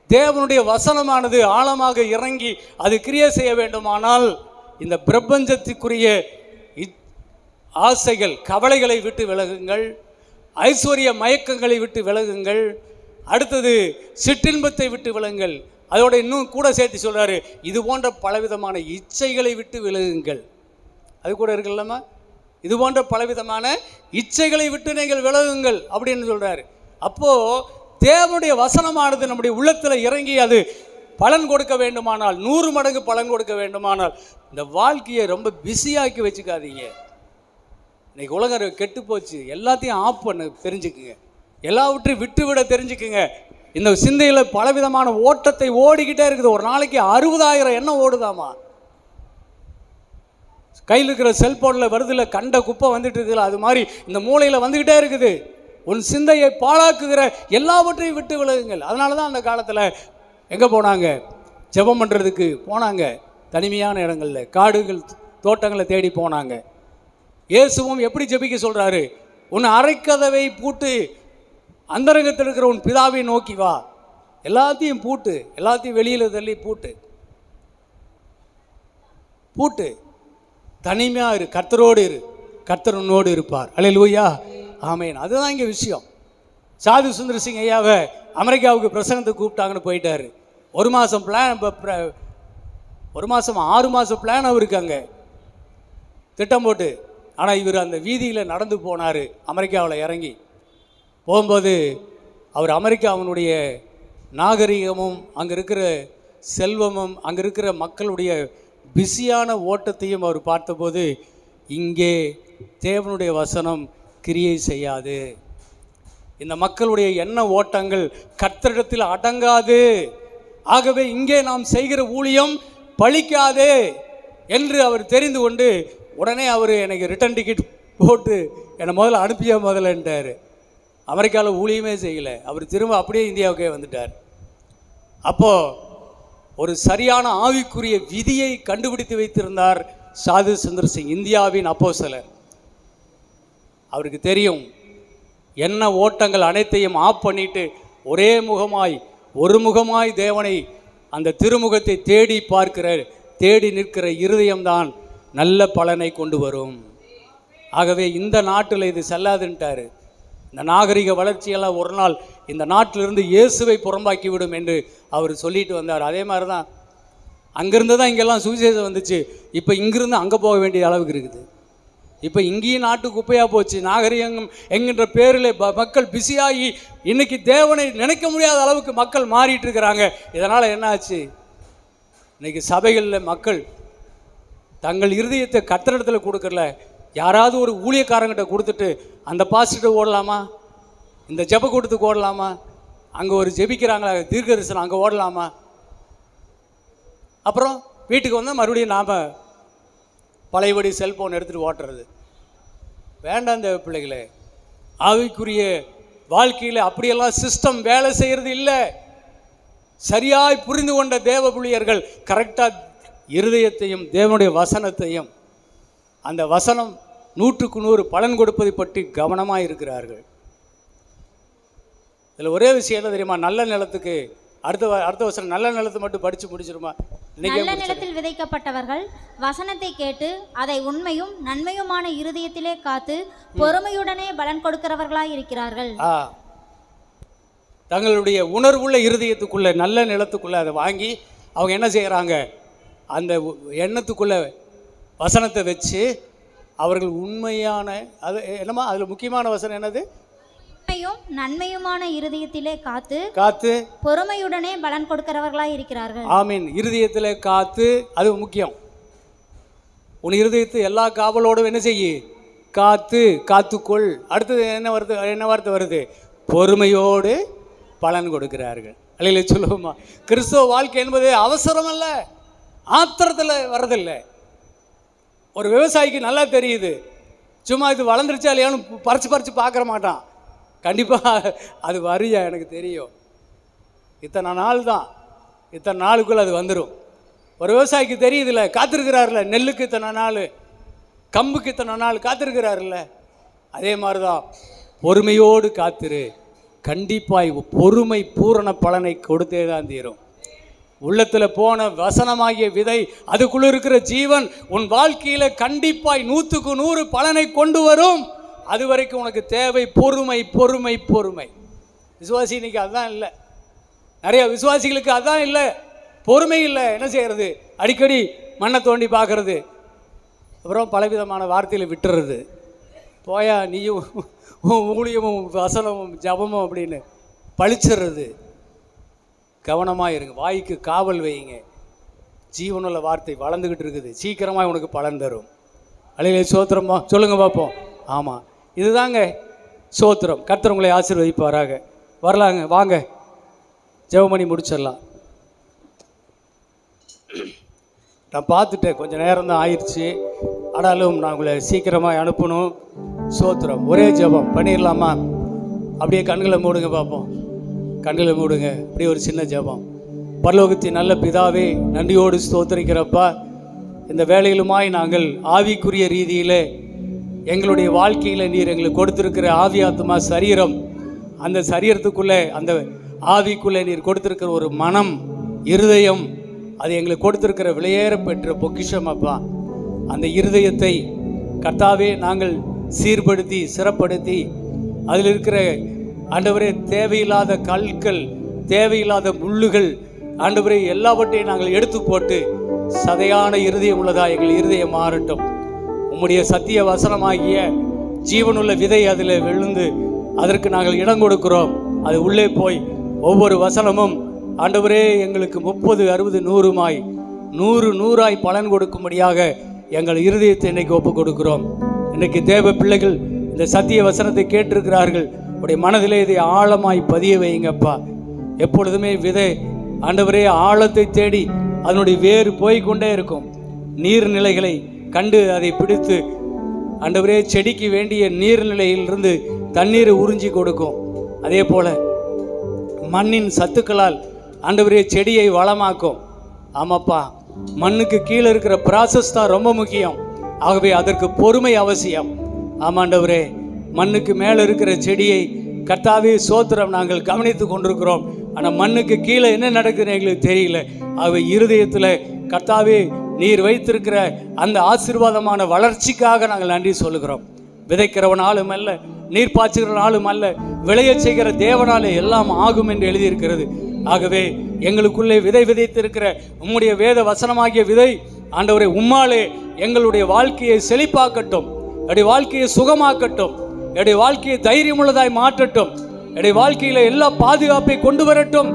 தேவனுடைய வசனமானது ஆழமாக இறங்கி அது கிரியை செய்ய வேண்டுமானால் இந்த பிரபஞ்சத்துக்குரிய ஆசைகள், கவலைகளை விட்டு விலகுங்கள், ஐஸ்வர்ய மயக்கங்களை விட்டு விலகுங்கள், அடுத்தது சிற்றின்பத்தை விட்டு விலகுங்கள். அதோட இன்னும் கூட சேர்த்து சொல்கிறாரு, இது போன்ற பலவிதமான இச்சைகளை விட்டு விலகுங்கள். அது கூட இருக்குல்லம்மா, இது போன்ற பலவிதமான இச்சைகளை விட்டு நீங்கள் விலகுங்கள் அப்படின்னு சொல்கிறாரு. அப்போது தேவனுடைய வசனமானது நம்முடைய உள்ளத்தில் இறங்கி அது பலன் கொடுக்க வேண்டுமானால், 100 மடங்கு பலன் கொடுக்க வேண்டுமானால், இந்த வாழ்க்கையை ரொம்ப பிஸியாக்கி வச்சுக்காதீங்க. இன்னைக்கு உலகம் கெட்டு போச்சு. எல்லாத்தையும் ஆஃப் பண்ண தெரிஞ்சுக்குங்க, எல்லாவற்றையும் விட்டு விட தெரிஞ்சுக்குங்க. இந்த சிந்தையில் பலவிதமான ஓட்டத்தை ஓடிக்கிட்டே இருக்குது. ஒரு நாளைக்கு 60,000 எண்ணம் ஓடுதாமா. கையில் இருக்கிற செல்போனில் வருதுல, கண்ட குப்பை வந்துட்டு இருக்குல்ல, அது மாதிரி இந்த மூளையில் வந்துக்கிட்டே இருக்குது. உன் சிந்தையை பாழாக்குகிற எல்லாவற்றையும் விட்டு விலகுங்கள். அதனால தான் அந்த காலத்தில் எங்கே போனாங்க? ஜெபம் பண்ணுறதுக்கு போனாங்க. தனிமையான இடங்களில், காடுகள், தோட்டங்களை தேடி போனாங்க. இயேசுவும் எப்படி ஜெபிக்க சொல்கிறாரு? உன் அறைக்கதவை பூட்டு, அந்தரங்கத்தில் இருக்கிற உன் பிதாவை நோக்கி வா. எல்லாத்தையும் பூட்டு, எல்லாத்தையும் வெளியில் தள்ளி பூட்டு, பூட்டு. தனிமையாக இரு, கர்த்தரோடு இரு, கர்த்தர் உன்னோடு இருப்பார். அல்லேலூயா, ஆமென். அதுதான் இங்கே விஷயம். சாது சுந்தர் சிங் ஐயாவை அமெரிக்காவுக்கு பிரசங்கத்துக்கு கூப்பிட்டாங்கன்னு போயிட்டார். 1 மாதம் பிளான், 1 மாதம் 6 மாதம் பிளான் அவருக்கு அங்கே திட்டம் போட்டு. ஆனால் இவர் அந்த வீதியில் நடந்து போனார். அமெரிக்காவில் இறங்கி போகும்போது அவர் அமெரிக்காவினுடைய நாகரிகமும், அங்கே இருக்கிற செல்வமும், அங்கே இருக்கிற மக்களுடைய பிஸியான ஓட்டத்தையும் அவர் பார்த்தபோது, இங்கே தேவனுடைய வசனம் கிரியை செய்யாது, இந்த மக்களுடைய எண்ண ஓட்டங்கள் கர்த்தரிடத்தில் அடங்காது, ஆகவே இங்கே நாம் செய்கிற ஊழியம் பலிக்காது என்று அவர் தெரிந்து கொண்டு, உடனே அவர் எனக்கு ரிட்டர்ன் டிக்கெட் போட்டு என்னை முதல்ல அனுப்பிய முதல்லன்ட்டார். அமெரிக்காவில் ஊழியமே செய்யலை. அவர் திரும்ப அப்படியே இந்தியாவுக்கே வந்துட்டார். அப்போது ஒரு சரியான ஆவிக்குரிய விதியை கண்டுபிடித்து வைத்திருந்தார் சாது சுந்தர் சிங், இந்தியாவின் அப்போஸ்தலர். அவருக்கு தெரியும், என்ன ஓட்டங்கள் அனைத்தையும் ஆஃப் பண்ணிட்டு ஒரு முகமாய் தேவனை, அந்த திருமுகத்தை தேடி பார்க்கிற, தேடி நிற்கிற இருதயம்தான் நல்ல பலனை கொண்டு வரும். ஆகவே இந்த நாட்டில் இது செல்லாதுன்ட்டார். இந்த நாகரிக வளர்ச்சியெல்லாம் ஒரு நாள் இந்த நாட்டிலிருந்து இயேசுவை புறம்பாக்கிவிடும் என்று அவர் சொல்லிட்டு வந்தார். அதே மாதிரி தான் அங்கேருந்து தான் இங்கெல்லாம் சுவிசேஷம் வந்துச்சு. இப்போ இங்கிருந்து அங்கே போக வேண்டிய அளவுக்கு இருக்குது. இப்போ இங்கேயும் நாட்டு குப்பையாக போச்சு. நாகரிகம் என்கின்ற பேரில் மக்கள் பிஸியாகி இன்றைக்கி தேவனை நினைக்க முடியாத அளவுக்கு மக்கள் மாறிட்டு இருக்கிறாங்க. இதனால் என்ன ஆச்சு? இன்றைக்கி சபைகளில் மக்கள் தங்கள் இருதயத்தை கர்த்தரிடத்தில் கொடுக்கறல. யாராவது ஒரு ஊழியக்காரங்கிட்ட கொடுத்துட்டு அந்த பாஸ்டர் ஓடலாமா, இந்த ஜெப கூட்டத்துக்கு ஓடலாமா, அங்கே ஒரு ஜெபிக்கிறாங்களா தீர்க்க தரிசனம் அங்கே ஓடலாமா, அப்புறம் வீட்டுக்கு வந்தால் மறுபடியும் நாம் பழையபடி செல்ஃபோன் எடுத்துகிட்டு ஓட்டுறது. வேண்டாம் தேவ பிள்ளைகளே, ஆவிக்குரிய வாழ்க்கையில் அப்படியெல்லாம் சிஸ்டம் வேலை செய்கிறது இல்லை. சரியாய் புரிந்து கொண்ட தேவ பிள்ளையர்கள் கரெக்டாக இருதயத்தையும் தேவனுடைய வசனத்தையும், அந்த வசனம் 100க்கு 100 பலன் கொடுப்பதை பற்றி கவனமாக இருக்கிறார்கள். இதில் ஒரே விஷயம் என்ன தெரியுமா? நல்ல நிலத்துக்கு அடுத்த வசனம் நல்ல நிலத்தை மட்டும் படித்து முடிச்சிருமா? நல்ல நிலத்தில் விதைக்கப்பட்டவர்கள் வசனத்தை கேட்டு அதை உண்மையும் நன்மையுமான இருதயத்திலே காத்து பொறுமையுடனே பலன் கொடுக்கிறவர்களாய் இருக்கிறார்கள். தங்களுடைய உணர்வுள்ள இருதயத்துக்குள்ள நல்ல நிலத்துக்குள்ள அதை வாங்கி அவங்க என்ன செய்கிறாங்க? அந்த எண்ணத்துக்குள்ள வசனத்தை வச்சு அவர்கள் உண்மையான அது என்னமா அதில் முக்கியமான வசனம் என்னது? உண்மையும் நன்மையுமான இருதயத்திலே காத்து பொறுமையுடனே பலன் கொடுக்கிறவர்களாய் இருக்கிறார்கள். ஆமீன். இருதயத்திலே காத்து, அது முக்கியம். உன் இருதயத்தை எல்லா காவலோடும் என்ன செய்ய? காத்துக்கொள். அடுத்தது என்ன வார்த்தை வருது? பொறுமையோடு பலன் கொடுக்கிறார்கள். அல்லையில சொல்லுவோமா? கிறிஸ்தவ வாழ்க்கை என்பது அவசரம் அல்ல, ஆத்திரத்தில் வர்றதில்லை. ஒரு விவசாயிக்கு நல்லா தெரியுது, சும்மா இது வளர்ந்துருச்சா இல்லையான்னு பறிச்சு பார்க்குற மாட்டான். கண்டிப்பாக அது வரியா எனக்கு தெரியும், இத்தனை நாள் தான், இத்தனை நாளுக்குள்ள அது வந்துடும். ஒரு விவசாயிக்கு தெரியுதுல்ல, காத்திருக்கிறாருல்ல, நெல்லுக்கு இத்தனை நாள், கம்புக்கு இத்தனை நாள் காத்திருக்கிறாருல்ல. அதே மாதிரி தான் பொறுமையோடு காத்திரு, கண்டிப்பாய் பொறுமை பூரண பலனை கொடுத்தே தான் தீரும். உள்ளத்தில் போன வசனமாகிய விதை, அதுக்குள்ள இருக்கிற ஜீவன் உன் வாழ்க்கையில கண்டிப்பாய் 100க்கு 100 பலனை கொண்டு வரும். அது வரைக்கும் உனக்கு தேவை பொறுமை, பொறுமை, பொறுமை. விசுவாசி இன்னைக்கு அதுதான் இல்லை, நிறைய விசுவாசிகளுக்கு அதுதான் இல்லை, பொறுமை இல்லை. என்ன செய்யறது? அடிக்கடி மண்ணை தோண்டி பார்க்கறது, அப்புறம் பலவிதமான வார்த்தையில் விட்டுறது. போயா நீயும் ஊழியமும் வசனமும் ஜபமும் அப்படின்னு பழிச்சிடுறது. கவனமாக இருங்க, வாய்க்கு காவல் வைங்க. ஜீவனுள்ள வார்த்தை வளர்ந்துக்கிட்டு இருக்குது, சீக்கிரமாக உனக்கு பலன் தரும். அலையிலே சோத்திரமா சொல்லுங்க பார்ப்போம். ஆமாம், இதுதாங்க சோத்திரம். கர்த்தர் உங்களை ஆசீர்வதிப்பாராக. வரலாங்க, வாங்க ஜெபம் பண்ணி முடிச்சிடலாம். நான் பார்த்துட்டேன், கொஞ்சம் நேரம் தான் ஆயிடுச்சு, ஆனாலும் நான் உங்களை சீக்கிரமாக அனுப்பணும். சோத்திரம். ஒரே ஜெபம் பண்ணிடலாமா? அப்படியே கண்களை மூடுங்க பார்ப்போம். கண்களை மூடுங்க. அப்படியே ஒரு சின்ன ஜெபம். பரலோகத்தின் நல்ல பிதாவே, நன்றியோடு ஸ்தோத்திரிக்கிறப்பா, இந்த வேலையிலுமாய் நாங்கள் ஆவிக்குரிய ரீதியில் எங்களுடைய வாழ்க்கையில் நீர் எங்களுக்கு கொடுத்துருக்கிற ஆவி ஆத்மா சரீரம், அந்த சரீரத்துக்குள்ளே அந்த ஆவிக்குள்ளே நீர் கொடுத்துருக்கிற ஒரு மனம், இருதயம், அது எங்களுக்கு கொடுத்துருக்கிற விலையேற பெற்ற பொக்கிஷம் அப்பா. அந்த இருதயத்தை கர்த்தாவே நாங்கள் சீர்படுத்தி சிறப்படுத்தி அதில் இருக்கிற ஆண்டவரே தேவையில்லாத கற்கள், தேவையில்லாத முள்ளுகள், ஆண்டவரே எல்லாவற்றையும் நாங்கள் எடுத்து போட்டு சதையான இருதயம் உள்ளதா எங்கள் இருதயம் மாறட்டும். உம்முடைய சத்திய வசனமாகிய ஜீவனுள்ள விதை அதில் விழுந்து அதற்கு நாங்கள் இடம் கொடுக்கிறோம். அது உள்ளே போய் ஒவ்வொரு வசனமும் ஆண்டவரே எங்களுக்கு 30, 60, 100 100 பலன் கொடுக்கும்படியாக எங்கள் இருதயத்தை இன்னைக்கு ஒப்பு கொடுக்கிறோம். இன்னைக்கு தேவ பிள்ளைகள் இந்த சத்திய வசனத்தை கேட்டிருக்கிறார்கள். உடைய மனதிலே இதை ஆழமாய் பதிய வைங்கப்பா. எப்பொழுதுமே விதை ஆண்டவரே ஆழத்தை தேடி அதனுடைய வேறு போய்கொண்டே இருக்கும். நீர்நிலைகளை கண்டு அதை பிடித்து ஆண்டவரே செடிக்கு வேண்டிய நீர்நிலையிலிருந்து தண்ணீரை உறிஞ்சி கொடுக்கும். அதே போல மண்ணின் சத்துக்களால் ஆண்டவரே செடியை வளமாக்கும். ஆமாப்பா, மண்ணுக்கு கீழே இருக்கிற ப்ராசஸ் தான் ரொம்ப முக்கியம். ஆகவே அதற்கு பொறுமை அவசியம். ஆமாண்டவரே, மண்ணுக்கு மேலே இருக்கிற செடியை கர்த்தாவே சோத்திரம் நாங்கள் கவனித்து கொண்டிருக்கிறோம். ஆனால் மண்ணுக்கு கீழே என்ன நடக்குதுன்னு எங்களுக்கு தெரியல. ஆகவே இருதயத்தில் கர்த்தாவே நீர் வைத்திருக்கிற அந்த ஆசீர்வாதமான வளர்ச்சிக்காக நாங்கள் நன்றி சொல்லுகிறோம். விதைக்கிறவனாலும் அல்ல, நீர் பாய்ச்சுகிறவனாலும் அல்ல, விளைய செய்கிற தேவனாலே எல்லாம் ஆகும் என்று எழுதியிருக்கிறது. ஆகவே எங்களுக்குள்ளே விதை விதைத்திருக்கிற உம்முடைய வேத வசனமாகிய விதை ஆண்டவரே உம்மாலே எங்களுடைய வாழ்க்கையை செழிப்பாக்கட்டும், என்னுடைய வாழ்க்கையை சுகமாக்கட்டும், என்னுடைய வாழ்க்கையை தைரியமுள்ளதாய் மாற்றட்டும், என்னுடைய வாழ்க்கையில் எல்லா பாதுகாப்பை கொண்டு வரட்டும்.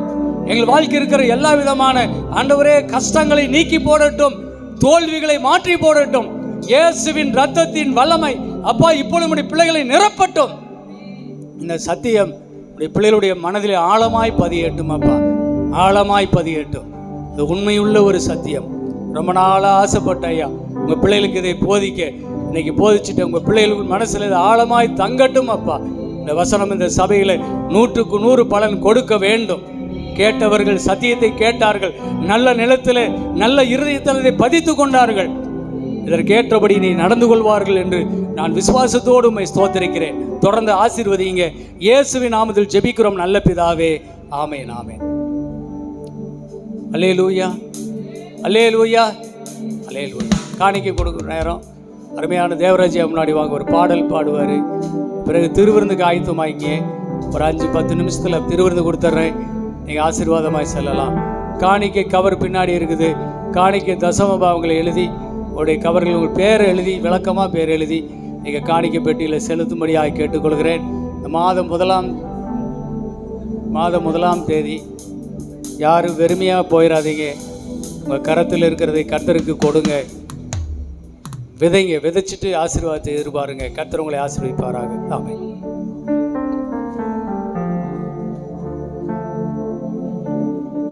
எங்கள் வாழ்க்கை இருக்கிற எல்லா விதமான ஆண்டவரே கஷ்டங்களை நீக்கி போடட்டும், தோல்விகளை மாற்றி போடட்டும். இயேசுவின் இரத்தத்தின் வல்லமை அப்பா இப்பொழுது நம்முடைய பிள்ளைகளை நிரப்பட்டும். இந்த சத்தியம் நம்முடைய பிள்ளைகளுடைய மனதிலே ஆழமாய் பதியட்டும் அப்பா, ஆழமாய் பதியட்டும். இது உண்மையுள்ள ஒரு சத்தியம். ரொம்ப நாளாக ஆசைப்பட்ட ஐயா உங்கள் பிள்ளைகளுக்கு இதை போதிக்க இன்னைக்கு போதிச்சுட்டு உங்கள் பிள்ளைகளுக்கு மனசில் இது ஆழமாய் தங்கட்டும் அப்பா. இந்த வசனம் இந்த சபையில் 100க்கு 100 பலன் கொடுக்க வேண்டும். கேட்டவர்கள் சத்தியத்தை கேட்டார்கள், நல்ல நிலத்தில் நல்ல இருதயத்தில் இதை பதித்து கொண்டார்கள். இதற்கேற்றபடி நீ நடந்து கொள்வார்கள் என்று நான் விசுவாசத்தோடு உம்மை ஸ்தோத்திரிக்கிறேன். தொடர்ந்து ஆசீர்வதிங்க. இயேசுவின் நாமத்தில் ஜெபிக்கிறோம் நல்ல பிதாவே. ஆமென், ஆமென். அல்லேலூயா, அல்லேலூயா, அல்லேலூயா. காணிக்கை கொடுக்குற நேரம் அருமையான தேவராஜ்யா முன்னாடி வாங்க ஒரு பாடல் பாடுவார். பிறகு திருவிருந்துக்கு ஆயத்தமாயிங்க. ஒரு 5-10 நிமிஷத்தில் திருவிருந்து கொடுத்துட்றேன். நீங்கள் ஆசீர்வாதமாய் செல்லலாம். காணிக்கை கவர் பின்னாடி இருக்குது. காணிக்கை தசம பாவங்களை எழுதி உடைய கவர்கள் உங்கள் பேரை எழுதி விளக்கமாக பேர் எழுதி நீங்கள் காணிக்கை பெட்டியில் செலுத்தும்படியாக கேட்டுக்கொள்கிறேன். இந்த மாதம் முதலாம் தேதி யாரும் வெறுமையாக போயிடாதீங்க. உங்கள் கரத்தில் இருக்கிறதை கர்த்தருக்கு கொடுங்க. விதைங்க, விதைச்சிட்டு ஆசீர்வாதத்தை எதிர்பாருங்க. கர்த்தர் உங்களை ஆசீர்வதிப்பாராக. ஆமென்.